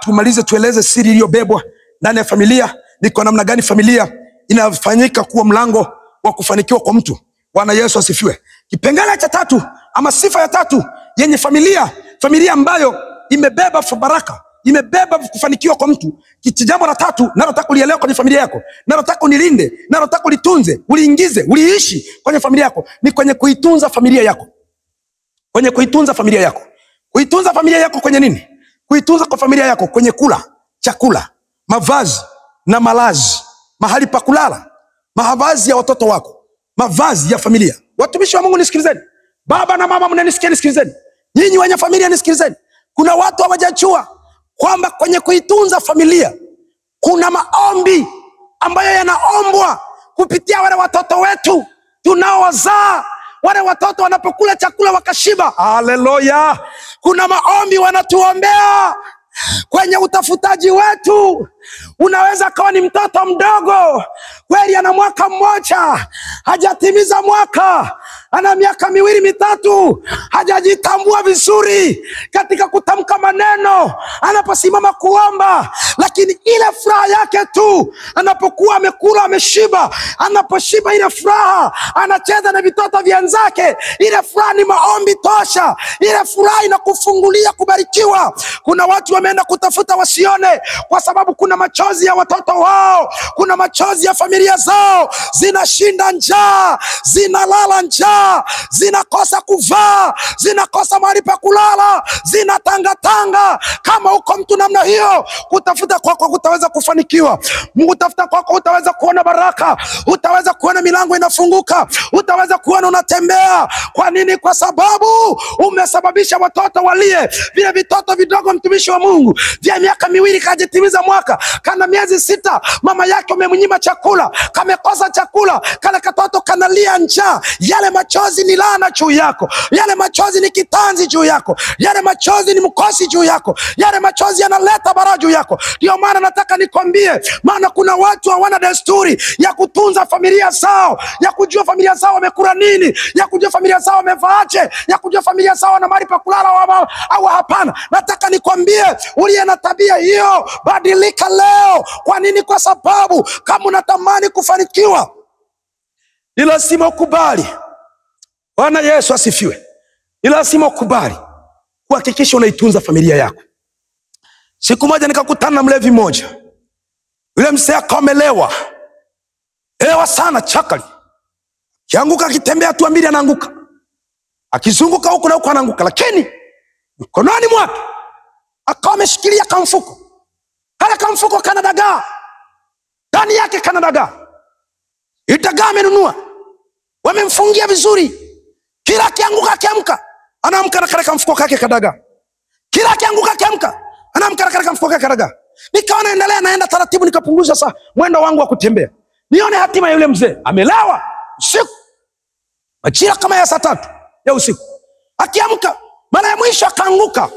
Tumalize tueleze siri iliyobebwa ndani ya familia. Ni kwa namna gani familia inafanyika kuwa mlango wa kufanikiwa kwa mtu. Bwana Yesu asifiwe. Kipengele cha 3 ama sifa ya 3 yenye familia ambayo imebeba baraka, imebeba kufanikiwa kwa mtu. Jambo la 3 nataka ulielewe kwenye familia yako, nataka unilinde, nataka ulitunze, uliingize, uliishi kwenye familia yako, ni kwenye kuitunza familia yako. Kwenye kuitunza familia yako. Kuitunza familia yako kwenye nini? Kuitunza kwa familia yako kwenye kula, chakula, mavazi na malazi, mahali pa kulala, mavazi ya watoto wako, mavazi ya familia. Watumishi wa Mungu nisikilizeni. Baba na mama mnanisikia, nisikilizeni. Nyinyi wenye familia nisikilizeni. Kuna watu hawajajua kwamba kwenye kuitunza familia kuna maombi ambayo yanaombwa kupitia wale watoto wetu tunaowazaa. Wale watoto wanapokula chakula wakashiba, haleluya, kuna maombi wanatuombea kwenye utafutaji wetu. Unaweza kawa ni mtoto mdogo kweli, ana mwaka mmoja, hajatimiza mwaka, ana miaka 2 3, hajajitambua vizuri katika kutamka maneno anaposimama kuomba, lakini ile furaha yake tu anapokuwa amekula ameshiba, anaposhiba ile furaha anacheza na vitoto vyenzake, ile furaha ni maombi tosha. Ile furaha inakufungulia kubarikiwa. Kuna watu wameenda kutafuta wasione, kwa sababu kuna machozi ya watoto wao, kuna machozi ya familia zao, zinashinda njaa, zinalala njaa, zinakosa kuvaa, zinakosa mahali pa kulala, zinatangatanga. Kama uko mtu namna hiyo, kutafuta kwako kutaweza kufanikiwa. Kutafuta kwako utaweza kuona baraka, utaweza kuona milango inafunguka, utaweza kuona unatembea. Kwa nini? Kwa sababu umesababisha watoto walie. Vile vitoto vidogo, mtumishi wa Mungu, vya miaka 2 kajitimiza mwaka, kana miezi 6, mama yake umemnyima chakula, kamekosa chakula, kale katoto kanalia njaa. Yale machozi ni laana juu yako, yale machozi ni kitanzi juu yako, yale machozi ni mkosi juu yako, yale machozi yanaleta bara juu yako. Ndio maana nataka nikwambie, maana kuna watu hawana desturi ya kutunza familia zao, ya kujua familia zao wamekula nini, ya kujua familia zao wamevaaje, ya kujua familia zao na mahali pa kulala au hapana. Nataka nikwambie, uliye na tabia hiyo, badilika leo. Kwa nini? Kwa sababu kama unatamani kufanikiwa, ni lazima ukubali. Bwana Yesu asifiwe. Ni lazima ukubali kuhakikisha unaitunza familia yako. Siku moja nikakutana na mlevi mmoja. Yule mzee akamelewa, elewa sana, chakali, kianguka, akitembea tu 2 anaanguka, akizunguka huku na huku anaanguka, lakini mkononi mwake akawa ameshikilia kamfuko. Kale kamfuko kana dagaa ndani yake, kana dagaa. Dagaa amenunua, wamemfungia vizuri. Kila akianguka akiamka, anaamka na kale kamfuko kake kadagaa. Kila akianguka akiamka, anaamka na kale kamfuko kake kadagaa. Nikawa naenda taratibu, nikapunguza sasa mwendo wangu wa kutembea, nione hatima ya yule mzee. Amelewa usiku, majira kama ya saa 3 ya usiku, akiamka mara ya mwisho akaanguka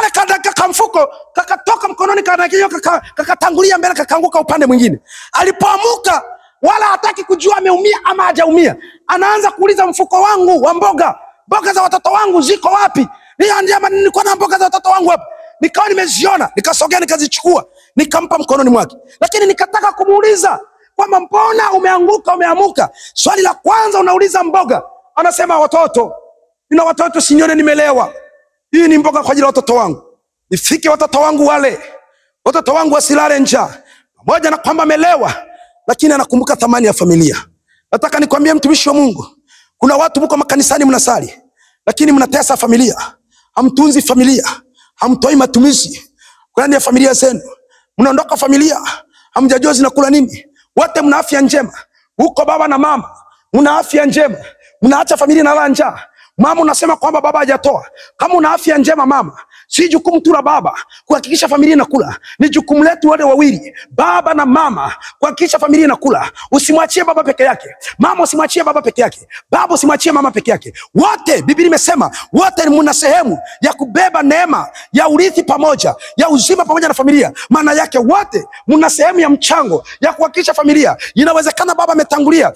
kale kamfuko kakatoka mkononi, kakatangulia mbele, kakaanguka upande mwingine. Alipoamuka wala hataki kujua ameumia ama hajaumia, anaanza kuuliza, mfuko wangu wa mboga za watoto wangu ziko wapi? Nilikuwa na mboga za watoto wangu hapa. Nikawa nimeziona, nikasogea nikazichukua, nikampa mkononi mwake. Lakini nikataka kumuuliza kwamba mbona umeamuka? Swali la kwanza unauliza mboga, anasema watoto. Nina watoto, sinyone nimelewa. Hii ni mboga kwa ajili ya watoto wangu. Nifike watoto wangu wale. Watoto wangu wasilale njaa. Pamoja na kwamba amelewa, lakini anakumbuka thamani ya familia. Nataka nikwambie mtumishi wa Mungu, kuna watu mko makanisani mnasali, lakini mnatesa familia. Hamtunzi familia, hamtoi matumizi kwa ya familia zenu. Mnaondoka familia, hamjajua zinakula nini. Wote mna afya njema. Huko baba na mama, mna afya njema. Mnaacha familia inalala njaa. Mama unasema kwamba baba hajatoa. Kama una afya njema mama, si jukumu tu la baba kuhakikisha familia inakula. Ni jukumu letu wale wawili, baba na mama, kuhakikisha familia inakula. Usimwachie baba peke yake. Mama usimwachie baba peke yake. Baba usimwachie mama peke yake. Wote, Biblia imesema, wote mna sehemu ya kubeba neema ya urithi pamoja, ya uzima pamoja na familia. Maana yake wote mna sehemu ya mchango ya kuhakikisha familia. Inawezekana baba ametangulia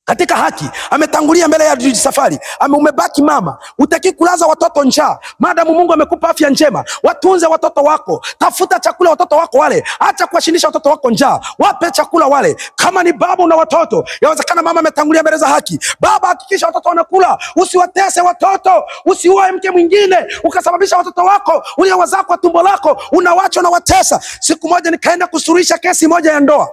katika haki, ametangulia mbele ya safari, umebaki mama, utaki kulaza watoto njaa. Maadamu Mungu amekupa afya njema, watunze watoto wako. Tafuta chakula watoto wako wale. Acha kuwashindisha watoto wako njaa. Wape chakula wale. Kama ni baba una watoto, yawezekana mama ametangulia mbele za haki. Baba hakikisha watoto wanakula. Usiwatese watoto. Usioe mke mwingine ukasababisha watoto wako uliowazaa kwa tumbo lako unawacha na watesa. Siku moja nikaenda kusuluhisha kesi moja ya ndoa.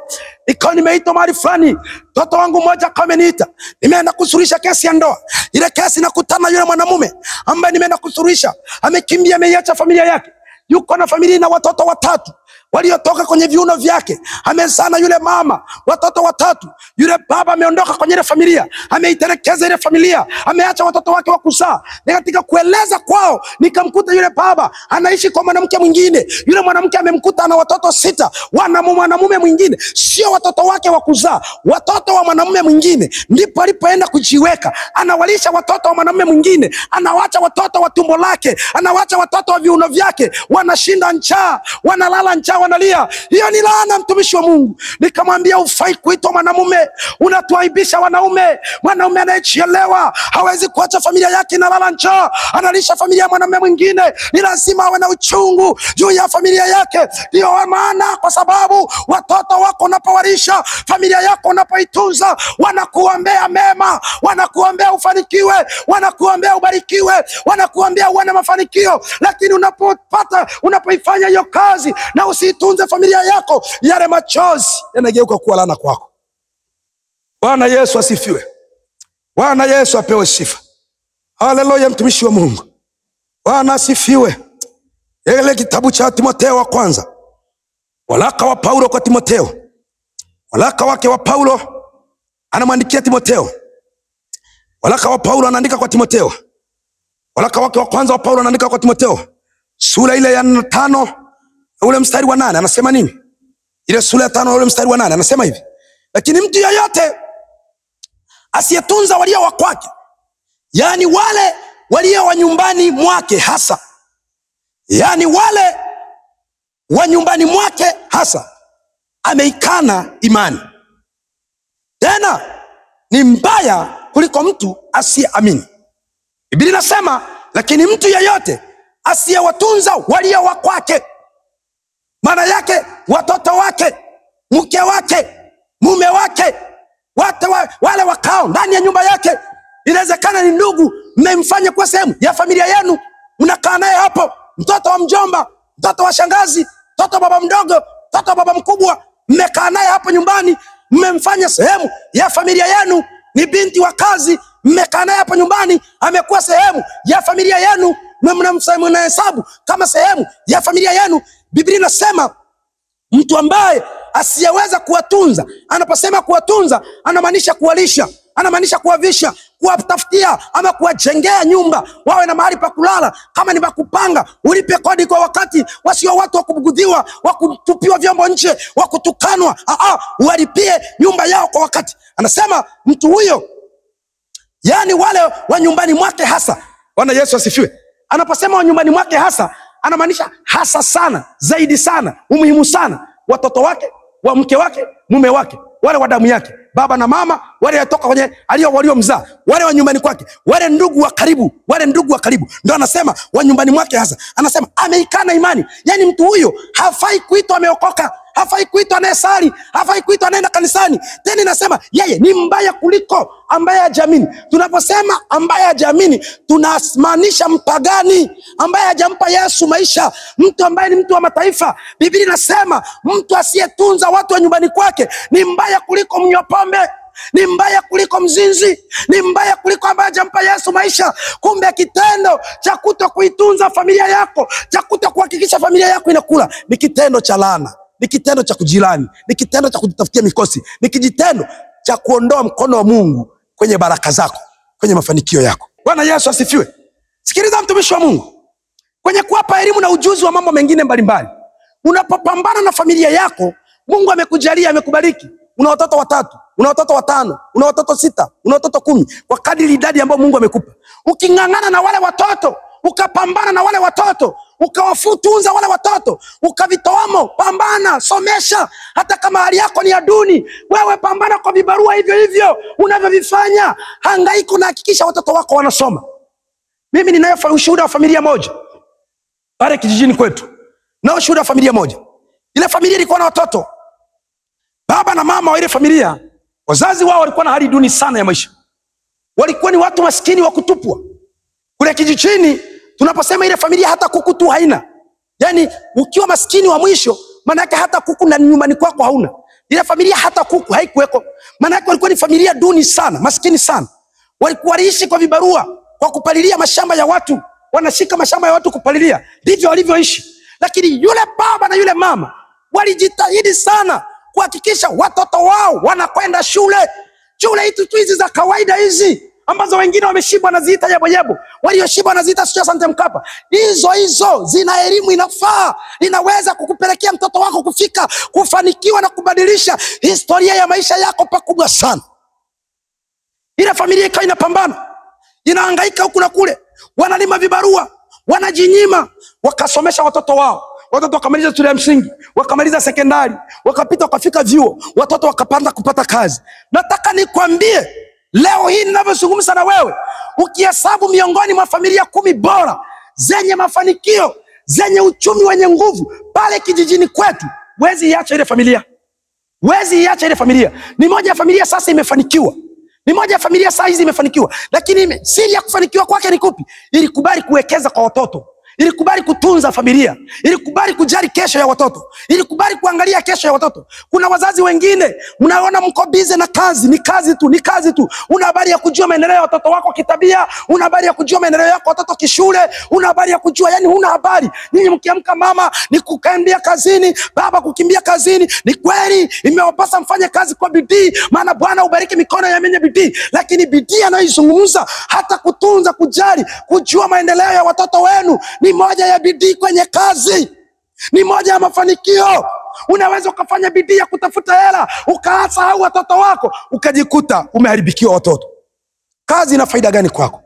Ikawa nimeitwa mahali fulani. Mtoto wangu mmoja kameniita. Nimeenda kusuluhisha kesi ya ndoa. Ile kesi nakutana yule mwanamume ambaye nimeenda kusuluhisha, amekimbia, ameiacha familia yake. Yuko na familia na watoto watatu waliotoka kwenye viuno vyake. Amezaa na yule mama watoto watatu. Yule baba ameondoka kwenye ile familia, ameitelekeza ile familia, ameacha watoto wake wa kuzaa. Katika kueleza kwao, nikamkuta yule baba anaishi kwa mwanamke mwingine. Yule mwanamke amemkuta ana watoto 6, mwanamume mwingine, sio watoto wake wa kuzaa, watoto wa mwanamume mwingine. Ndipo alipoenda kujiweka, anawalisha watoto wa mwanamume mwingine, anawacha watoto wa tumbo lake, anawacha watoto wa viuno vyake, wanashinda njaa, wanalala njaa, wanalia. Hiyo ni laana, mtumishi wa Mungu. Nikamwambia ufai kuitwa mwanamume, unatuaibisha wanaume. Mwanaume anayechelewa hawezi kuacha familia yake inalala njaa, analisha familia ya mwanamume mwingine. Ni lazima awe na uchungu juu ya familia yake. Ndio maana, kwa sababu watoto wako unapowalisha, familia yako unapoitunza, wanakuombea mema, wanakuombea ufanikiwe, wanakuombea ubarikiwe, wanakuombea uwe na mafanikio. Lakini unapoifanya hiyo kazi na usitunze familia yako, yale machozi yanageuka kuwa laana kwako. Bwana Yesu asifiwe. Bwana Yesu apewe sifa. Haleluya, mtumishi wa Mungu. Bwana asifiwe. Ile kitabu cha Timotheo wa kwanza, waraka wa Paulo kwa Timotheo, waraka wake wa Paulo anamwandikia Timotheo. Waraka wa Paulo anaandika kwa Timotheo, waraka wake wa kwanza wa Paulo anaandika kwa Timotheo, sura ile ya 5 ule mstari wa 8 anasema nini? Ile sura ya 5 ule mstari wa 8 anasema hivi: lakini mtu yeyote asiyetunza walio wa kwake, yani wale walio wa nyumbani mwake hasa, yani wale wa nyumbani mwake hasa, ameikana imani. Tena ni mbaya kuliko mtu asiyeamini. Biblia inasema, lakini mtu yeyote asiyewatunza walio wa kwake. Maana yake watoto wake, mke wake, mume wake, wale wakao ndani ya nyumba yake. Inawezekana ni ndugu, mmemfanya kwa sehemu ya familia yenu, mnakaa naye hapo. Mtoto wa mjomba, mtoto wa shangazi, mtoto wa baba mdogo, mtoto wa baba mkubwa, mmekaa naye hapo nyumbani, mmemfanya sehemu ya familia yenu. Ni binti wa kazi, mmekaa naye hapo nyumbani, amekuwa sehemu ya familia yenu, mnahesabu kama sehemu ya familia yenu. Biblia inasema mtu ambaye asiyeweza kuwatunza, anaposema kuwatunza, anamaanisha kuwalisha, anamaanisha kuwavisha, kuwatafutia ama kuwajengea nyumba, wawe na mahali pa kulala. Kama ni pakupanga, ulipe kodi kwa wakati, wasio watu wa kubugudhiwa, wa kutupiwa vyombo nje, wa kutukanwa. Walipie nyumba yao kwa wakati. Anasema mtu huyo, yani wale wa nyumbani mwake hasa. Bwana Yesu asifiwe. Anaposema wa nyumbani mwake hasa, anamaanisha hasa sana, zaidi sana, umuhimu sana. Watoto wake, wa mke wake, mume wake, wale wa damu yake, baba na mama, wale yatoka kwenye waliomzaa, wale wa nyumbani kwake, wale ndugu wa karibu, wale ndugu wa karibu. Ndio anasema wa nyumbani mwake hasa. Anasema ameikana imani. Yani mtu huyo hafai kuitwa ameokoka, hafai kuitwa anayesali, hafai kuitwa anaenda kanisani. Tena inasema yeye ni mbaya kuliko ambaye hajaamini. Tunaposema ambaye hajaamini, tunamaanisha mpagani ambaye hajampa Yesu maisha, mtu ambaye ni mtu wa mataifa. Biblia inasema mtu asiyetunza watu wa nyumbani kwake ni mbaya kuliko mnywa pombe, ni mbaya kuliko mzinzi, ni mbaya kuliko ambaye hajampa Yesu maisha. Kumbe kitendo cha kutokuitunza familia yako, cha kutokuhakikisha familia yako inakula, ni kitendo cha laana, ni kitendo cha kujilani, ni kitendo cha kujitafutia mikosi, ni kitendo cha kuondoa mkono wa Mungu kwenye baraka zako, kwenye mafanikio yako. Bwana Yesu asifiwe. Sikiliza mtumishi wa Mungu, kwenye kuwapa elimu na ujuzi wa mambo mengine mbalimbali, unapopambana na familia yako, Mungu amekujalia, amekubariki. Una watoto 3, una watoto 5, una watoto 6, una watoto 10, kwa kadiri idadi ambayo Mungu amekupa. Ukingangana na wale watoto, ukapambana na wale watoto, ukawafutunza wale watoto, ukavitoamo, pambana, somesha. Hata kama hali yako ni ya duni, wewe pambana kwa vibarua hivyo hivyo unavyovifanya. Hangaika na hakikisha watoto wako wanasoma. Mimi ninayo ushuhuda wa familia moja pale kijijini kwetu. Na ushuhuda wa familia moja. Ile familia ilikuwa na watoto. Baba na mama wa ile familia, wazazi wao walikuwa na hali duni sana ya maisha. Walikuwa ni watu maskini wa kutupwa. Kule kijijini, tunaposema ile familia hata kuku tu haina. Yani ukiwa maskini wa mwisho, maana yake hata kuku na nyumbani kwako hauna. Ile familia hata kuku haikuweko. Maana yake walikuwa ni familia duni sana, maskini sana. Walikuwa waliishi kwa vibarua, kwa kupalilia mashamba ya watu. Wanashika mashamba ya watu kupalilia. Ndivyo walivyoishi. Lakini yule baba na yule mama walijitahidi sana kuhakikisha watoto wao wanakwenda shule. Shule hizi za kawaida hizi ambazo wengine wameshibwa wanaziita yebo, walioshibwa wanaziita sio Asante Mkapa. Hizo zina elimu, inafaa, inaweza kukupelekea mtoto wako kufika, kufanikiwa na kubadilisha historia ya maisha yako pakubwa sana. Ile familia ikawa inapambana, inahangaika huku na kule, wanalima vibarua, wanajinyima, wakasomesha watoto wao. Watoto wakamaliza shule ya msingi, wakamaliza sekondari, wakapita wakafika vyuo, watoto wakapanda kupata kazi. Nataka nikwambie leo hii ninavyozungumza na wewe, ukihesabu miongoni mwa familia 10 bora zenye mafanikio, zenye uchumi wenye nguvu pale kijijini kwetu, wezi iacha ile familia. Wezi iacha ile familia. Ni moja ya familia sasa imefanikiwa. Ni moja ya familia sasa hizi imefanikiwa. Lakini siri ya kufanikiwa kwake ni kupi? Ilikubali kuwekeza kwa watoto. Ilikubali kutunza familia, ilikubali kujali kesho ya watoto, ilikubali kuangalia kesho ya watoto. Kuna wazazi wengine mnaona mko busy na kazi, ni kazi tu. Una habari ya kujua maendeleo ya watoto wako kitabia, una habari ya kujua maendeleo yako watoto kishule, una habari ya kujua, yani huna habari. Ninyi mkiamka mama ni kukimbia kazini, baba kukimbia kazini. Ni kweli imewapasa mfanye kazi kwa bidii, maana Bwana ubariki mikono ya mwenye bidii. Lakini bidii anayoizungumza hata kutunza, kujali, kujua maendeleo ya watoto wenu ni moja ya bidii kwenye kazi. Ni moja ya mafanikio. Unaweza ukafanya bidii ya kutafuta hela, ukaasahau watoto wako, ukajikuta umeharibikiwa watoto. Kazi ina faida gani kwako?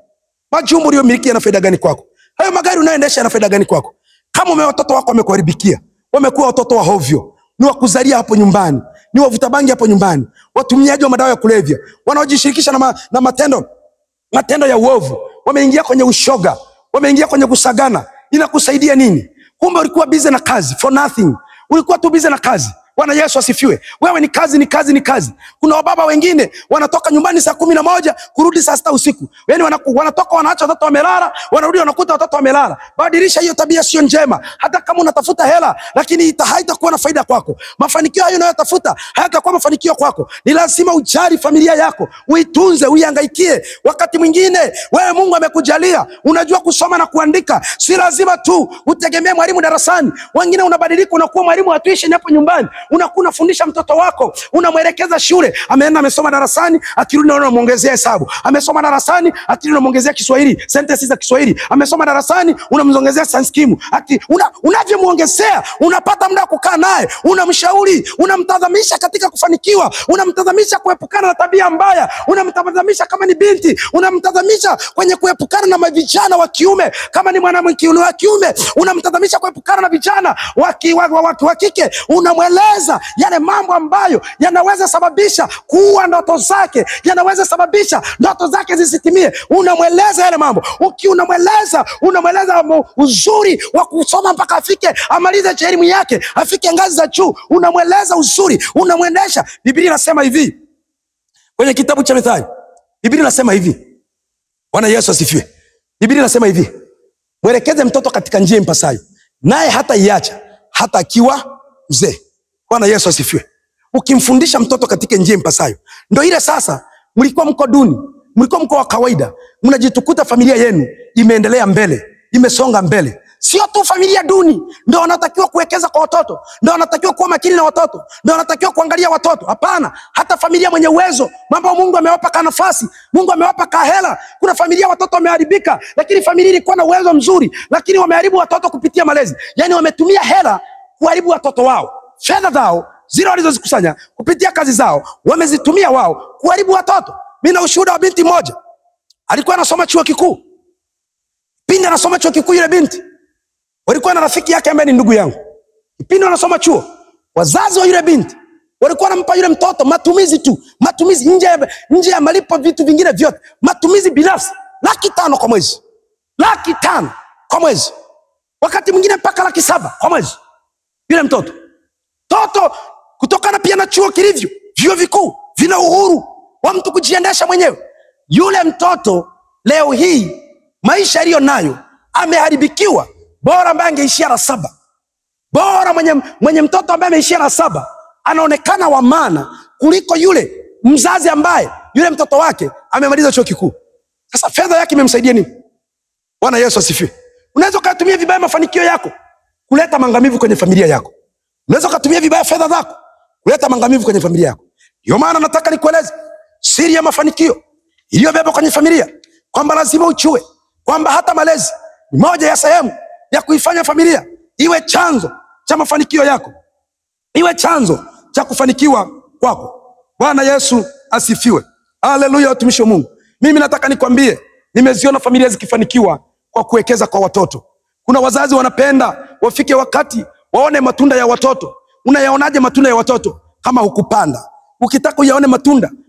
Majumba uliyomiliki yana faida gani kwako? Hayo magari unayoendesha yana faida gani kwako? Kama watoto wako wamekuharibikia, wamekuwa watoto wa hovyo, ni wakuzalia hapo nyumbani, ni wavuta bangi hapo nyumbani, watumiaji wa madawa ya kulevya, wanaojishirikisha na matendo ya uovu, wameingia kwenye ushoga, wameingia kwenye kusagana, inakusaidia nini? Kumbe ulikuwa busy na kazi for nothing. Ulikuwa tu busy na kazi. Bwana Yesu asifiwe. Wewe ni kazi. Kuna wababa wengine wanatoka nyumbani saa 11 kurudi saa 6 usiku. Yaani wanatoka wanaacha watoto wamelala, wanarudi wanakuta watoto wamelala. Badilisha hiyo tabia, sio njema. Hata kama unatafuta hela, lakini haitakuwa na faida kwako. Mafanikio hayo unayotafuta hayatakuwa mafanikio kwako. Ni lazima ujali familia yako, uitunze, uihangaikie. Wakati mwingine wewe Mungu amekujalia, unajua kusoma na kuandika. Si lazima tu utegemee mwalimu darasani. Wengine unabadilika, unakuwa mwalimu wa tuition hapo nyumbani. unakuwa unafundisha mtoto wako, unamwelekeza shule, ameenda amesoma darasani, akirudi unamuongezea hesabu, amesoma darasani, akirudi unamuongezea Kiswahili, sentensi za Kiswahili, amesoma darasani, unamongezea sanskimu, unavyomuongezea unapata muda kukaa naye, unamshauri, unamtazamisha katika kufanikiwa, unamtazamisha kuepukana na tabia mbaya, unamtazamisha kama ni binti, unamtazamisha kwenye kuepukana na mavijana wa kiume, kama ni mwanamke wa kiume, unamtazamisha kuepukana na vijana wa kike, unamweleza yale mambo ambayo yanaweza sababisha kuua ndoto zake, yanaweza sababisha ndoto zake zisitimie. Unamweleza yale mambo, unamweleza uzuri wa kusoma mpaka afike amalize elimu yake, afike ngazi za juu, unamweleza uzuri, unamwendesha. Biblia inasema hivi kwenye kitabu cha Mithali, Biblia inasema hivi, Bwana Yesu asifiwe. Biblia inasema hivi, mwelekeze mtoto katika njia impasayo, naye hata iacha hata akiwa mzee. Bwana Yesu asifiwe. Ukimfundisha mtoto katika njia impasayo, ndio ile sasa mlikuwa mko duni, mlikuwa mko wa kawaida, mnajitukuta familia yenu imeendelea mbele, imesonga mbele. Sio tu familia duni ndio wanatakiwa kuwekeza kwa watoto, ndio wanatakiwa kuwa makini na watoto, ndio wanatakiwa kuangalia watoto. Hapana, hata familia mwenye uwezo, mambo Mungu amewapa ka nafasi, Mungu amewapa ka hela. Kuna familia watoto wameharibika, lakini familia ilikuwa na uwezo mzuri, lakini wameharibu watoto kupitia malezi. Yani wametumia hela kuharibu watoto wao. Fedha zao zile walizozikusanya kupitia kazi zao wamezitumia wao kuharibu watoto. Mimi na ushuhuda wa binti moja, alikuwa anasoma chuo kikuu. Pindi anasoma chuo kikuu, yule binti walikuwa na rafiki yake ambaye ni ndugu yangu. Pindi anasoma chuo, wazazi wa yule binti walikuwa wanampa yule mtoto matumizi tu, matumizi nje ya malipo, vitu vingine vyote, matumizi binafsi, 500,000 kwa mwezi, 500,000 kwa mwezi, wakati mwingine mpaka 700,000 kwa mwezi. Yule mtoto kutokana pia na chuo kilivyo, vyuo vikuu vina uhuru wa mtu kujiendesha mwenyewe. Yule mtoto leo hii maisha aliyo nayo ameharibikiwa. Bora ambaye angeishia la 7, bora mwenye mtoto ambaye ameishia la 7 anaonekana wa maana kuliko yule mzazi ambaye yule mtoto wake amemaliza chuo kikuu. Sasa fedha yake imemsaidia nini? Bwana Yesu asifiwe. Unaweza kutumia vibaya mafanikio yako kuleta mangamivu kwenye familia yako. Unaweza kutumia vibaya fedha zako kuleta mangamivu kwenye familia yako. Ndio maana nataka nikueleze siri ya mafanikio iliyobeba kwenye familia, kwamba lazima uchue kwamba hata malezi ni moja ya sehemu ya kuifanya familia iwe chanzo cha mafanikio yako, iwe chanzo cha kufanikiwa kwako. Bwana Yesu asifiwe. Haleluya, watumishi wa Mungu. Mimi nataka nikwambie, nimeziona familia zikifanikiwa kwa kuwekeza kwa watoto. Kuna wazazi wanapenda wafike wakati waone matunda ya watoto. Unayaonaje matunda ya watoto kama hukupanda? Ukitaka uyaone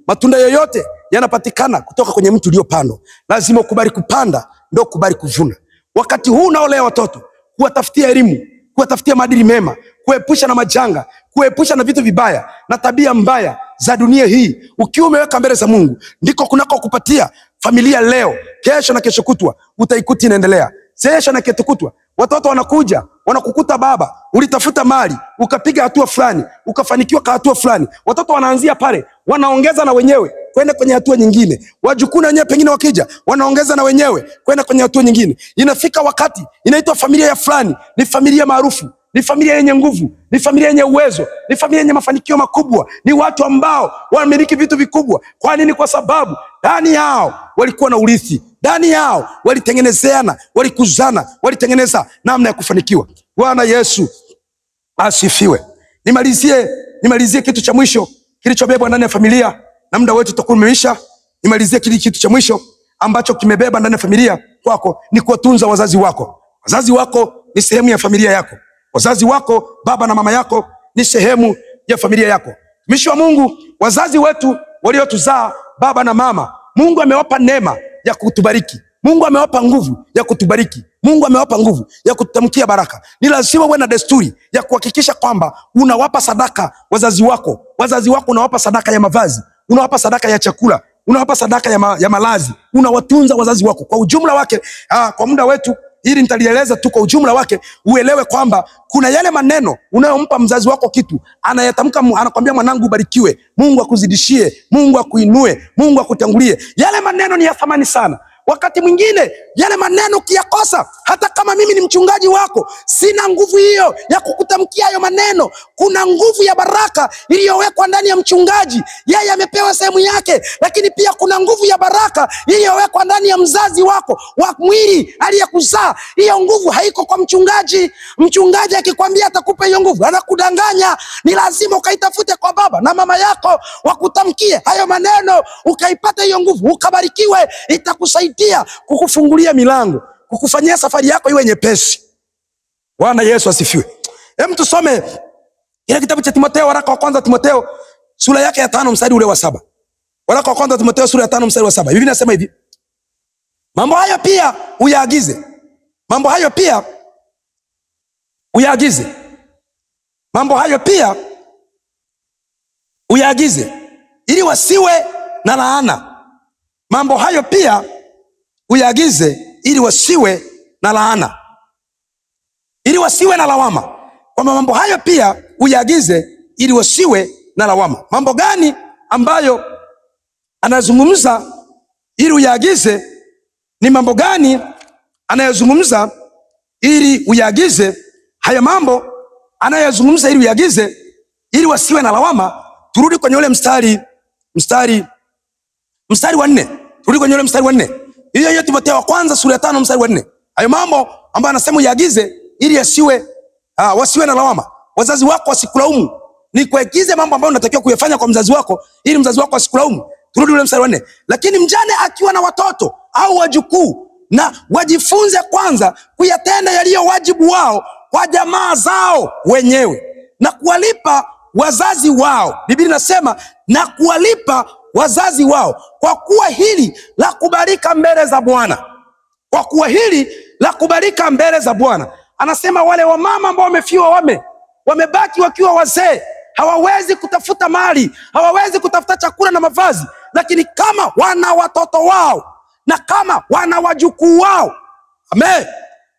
matunda yoyote yanapatikana kutoka kwenye mtu uliopanda. Lazima ukubali kupanda ndio ukubali kuvuna. Wakati huu unaolea watoto, kuwatafutia elimu, kuwatafutia maadili mema, kuepusha na majanga, kuepusha na vitu vibaya na tabia mbaya za dunia hii, ukiwa umeweka mbele za Mungu, ndiko kunako kupatia familia leo, kesho na kesho kutwa utaikuti inaendelea. Kesho na kesho kutwa watoto wanakuja, wanakukuta baba, ulitafuta mali, ukapiga hatua fulani, ukafanikiwa kwa hatua fulani. Watoto wanaanzia pale, wanaongeza na wenyewe kwenda kwenye hatua nyingine. Wajukuu na wenyewe pengine wakija, wanaongeza na wenyewe kwenda kwenye hatua nyingine. Inafika wakati inaitwa familia ya fulani ni familia maarufu, ni familia yenye nguvu, ni familia yenye uwezo, ni familia yenye mafanikio makubwa, ni watu ambao wanamiliki vitu vikubwa. Kwa nini? Kwa sababu ndani yao walikuwa na urithi, ndani yao walitengenezeana, walikuzana, walitengeneza namna ya kufanikiwa. Bwana Yesu asifiwe. Nimalizie kitu cha mwisho kilichobebwa ndani ya familia, na muda wetu utakuwa umeisha. Nimalizie kitu cha mwisho ambacho kimebeba ndani ya familia kwako, ni kuwatunza wazazi wako. Wazazi wako ni sehemu ya familia yako. Wazazi wako, baba na mama yako, ni sehemu ya familia yako. Mtumishi wa Mungu, wazazi wetu waliotuzaa, baba na mama, Mungu amewapa neema ya kutubariki. Mungu amewapa nguvu ya kutubariki. Mungu amewapa nguvu ya kututamkia baraka. Ni lazima uwe na desturi ya kuhakikisha kwamba unawapa sadaka wazazi wako. Wazazi wako unawapa sadaka ya mavazi, unawapa sadaka ya chakula, unawapa sadaka ya malazi. Unawatunza wazazi wako kwa ujumla wake. Kwa muda wetu hili nitalieleza tu kwa ujumla wake, uelewe kwamba kuna yale maneno unayompa mzazi wako kitu, anayatamka, anakwambia mwanangu ubarikiwe, Mungu akuzidishie, Mungu akuinue, Mungu akutangulie. Yale maneno ni ya thamani sana. wakati mwingine yale maneno ukiyakosa, hata kama mimi ni mchungaji wako, sina nguvu hiyo ya kukutamkia hayo maneno. Kuna nguvu ya baraka iliyowekwa ndani ya mchungaji, yeye amepewa sehemu yake, lakini pia kuna nguvu ya baraka iliyowekwa ndani ya mzazi wako wa mwili aliyekuzaa. Hiyo nguvu haiko kwa mchungaji. Mchungaji akikwambia atakupa hiyo nguvu, anakudanganya. Ni lazima ukaitafute kwa baba na mama yako wakutamkie hayo maneno, ukaipata hiyo nguvu, ukabarikiwe. Itakusaidia kukufungulia milango, kukufanyia safari yako iwe nyepesi. Bwana Yesu asifiwe. Hem, tusome ile kitabu cha Timotheo, waraka wa kwanza Timotheo sura yake ya 5 mstari ule wa 7. Waraka wa kwanza Timotheo sura ya 5 mstari wa 7. Biblia inasema hivi: mambo hayo pia uyaagize. Mambo hayo pia uyaagize. Mambo hayo pia uyaagize ili wasiwe na laana. Mambo hayo pia uyaagize ili wasiwe na laana, ili wasiwe na lawama. Kwamba mambo hayo pia uyaagize ili wasiwe na lawama. Mambo gani ambayo anazungumza ili uyaagize? Ni mambo gani anayozungumza ili uyaagize? Haya mambo anayozungumza ili uyaagize ili wasiwe na lawama. Turudi kwenye ule mstari wa 4. Turudi kwenye ule mstari wa 4. Hiyo Timotheo wa kwanza sura ya 5 mstari wa 4. Hayo mambo ambayo anasema uyaagize ili wasiwe na lawama. Wazazi wako wasikulaumu. Ni kuagize mambo ambayo unatakiwa kuyafanya kwa mzazi wako ili mzazi wako asikulaumu. Turudi ule mstari wa 4. Lakini mjane akiwa na watoto au wajukuu, na wajifunze kwanza kuyatenda yaliyo wajibu wao kwa jamaa zao wenyewe na kuwalipa wazazi wao. Biblia inasema na kuwalipa wazazi wao, kwa kuwa hili la kubalika mbele za Bwana. Kwa kuwa hili la kubalika mbele za Bwana. Anasema wale wamama ambao wamefiwa, wamebaki wakiwa wazee, hawawezi kutafuta mali, hawawezi kutafuta chakula na mavazi, lakini kama wana watoto wao na kama wana wajukuu wao, amen,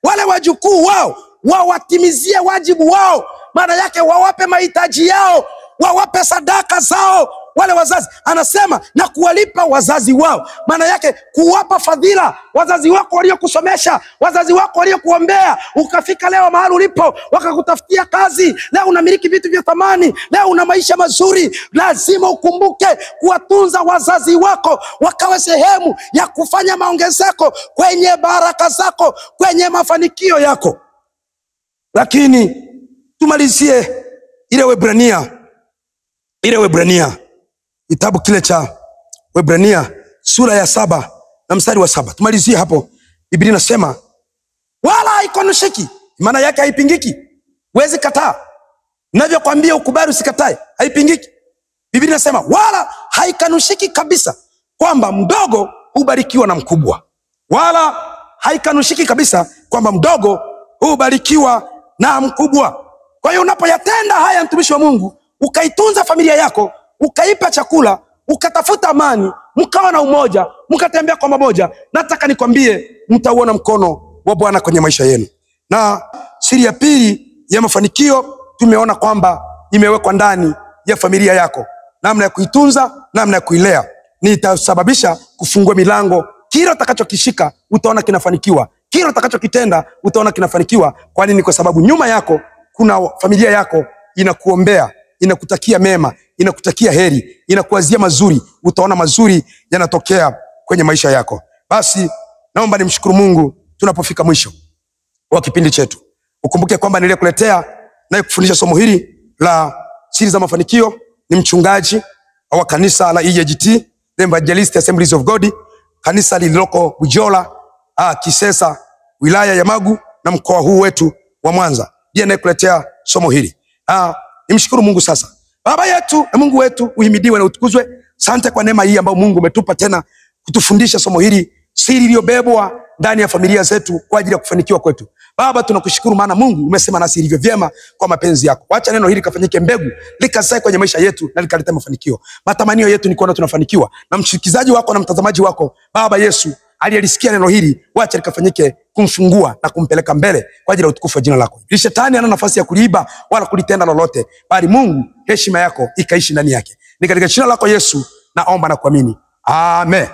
wale wajukuu wao wawatimizie wajibu wao. Maana yake wawape mahitaji yao, wawape sadaka zao. Wale wazazi anasema na kuwalipa wazazi wao. Maana yake kuwapa fadhila wazazi wako waliokusomesha, wazazi wako waliokuombea ukafika leo mahali ulipo, wakakutafutia kazi, leo unamiliki vitu vya thamani, leo una maisha mazuri. Lazima ukumbuke kuwatunza wazazi wako, wakawe sehemu ya kufanya maongezeko kwenye baraka zako, kwenye mafanikio yako. Lakini tumalizie ile Waebrania, kitabu kile cha Waebrania sura ya 7 na mstari wa 7. Tumalizie hapo. Biblia inasema wala haikonushiki, maana yake haipingiki. Huwezi kataa. Ninavyokuambia ukubali usikatae, haipingiki. Biblia inasema wala haikanushiki kabisa kwamba mdogo hubarikiwa na mkubwa. Wala haikanushiki kabisa kwamba mdogo hubarikiwa na mkubwa. Kwa hiyo unapoyatenda haya, mtumishi wa Mungu, ukaitunza familia yako, ukaipa chakula, ukatafuta amani, mkawa na umoja, mkatembea kwa pamoja, nataka nikwambie mtauona mkono wa Bwana kwenye maisha yenu. Na siri ya pili ya mafanikio tumeona kwamba imewekwa ndani ya familia yako. Namna ya kuitunza, namna ya kuilea ni itasababisha kufungua milango. Kila utakachokishika utaona kinafanikiwa, kila utakachokitenda utaona kinafanikiwa. Kwa nini? Kwa sababu nyuma yako kuna familia yako inakuombea, inakutakia mema, inakutakia heri, inakuazia mazuri. Utaona mazuri yanatokea kwenye maisha yako. Basi naomba nimshukuru Mungu tunapofika mwisho wa kipindi chetu. Ukumbuke kwamba niliyekuletea na kufundisha somo hili la siri za mafanikio ni mchungaji wa kanisa la EAGT, The Evangelist Assemblies of God, kanisa lililoko Bujola, Kisesa, wilaya ya Magu na mkoa huu wetu wa Mwanza. Ndiye anayekuletea somo hili. Nimshukuru Mungu sasa. Baba yetu na Mungu wetu, uhimidiwe na utukuzwe. Asante kwa neema hii ambayo Mungu umetupa tena kutufundisha somo hili, siri iliyobebwa ndani ya familia zetu kwa ajili ya kufanikiwa kwetu. Baba, tunakushukuru maana Mungu umesema nasi ilivyo vyema kwa mapenzi yako. Wacha neno hili kafanyike mbegu, likazae kwenye maisha yetu na likaleta mafanikio. Matamanio yetu ni kuona tunafanikiwa. Na mshirikizaji wako na mtazamaji wako, Baba Yesu, aliyelisikia neno hili, wacha likafanyike kumfungua na kumpeleka mbele kwa ajili ya utukufu wa jina lako. Ili shetani hana nafasi ya kuliiba wala kulitenda lolote, bali Mungu heshima yako ikaishi ndani yake. Ni katika jina lako Yesu naomba na kuamini. Amen.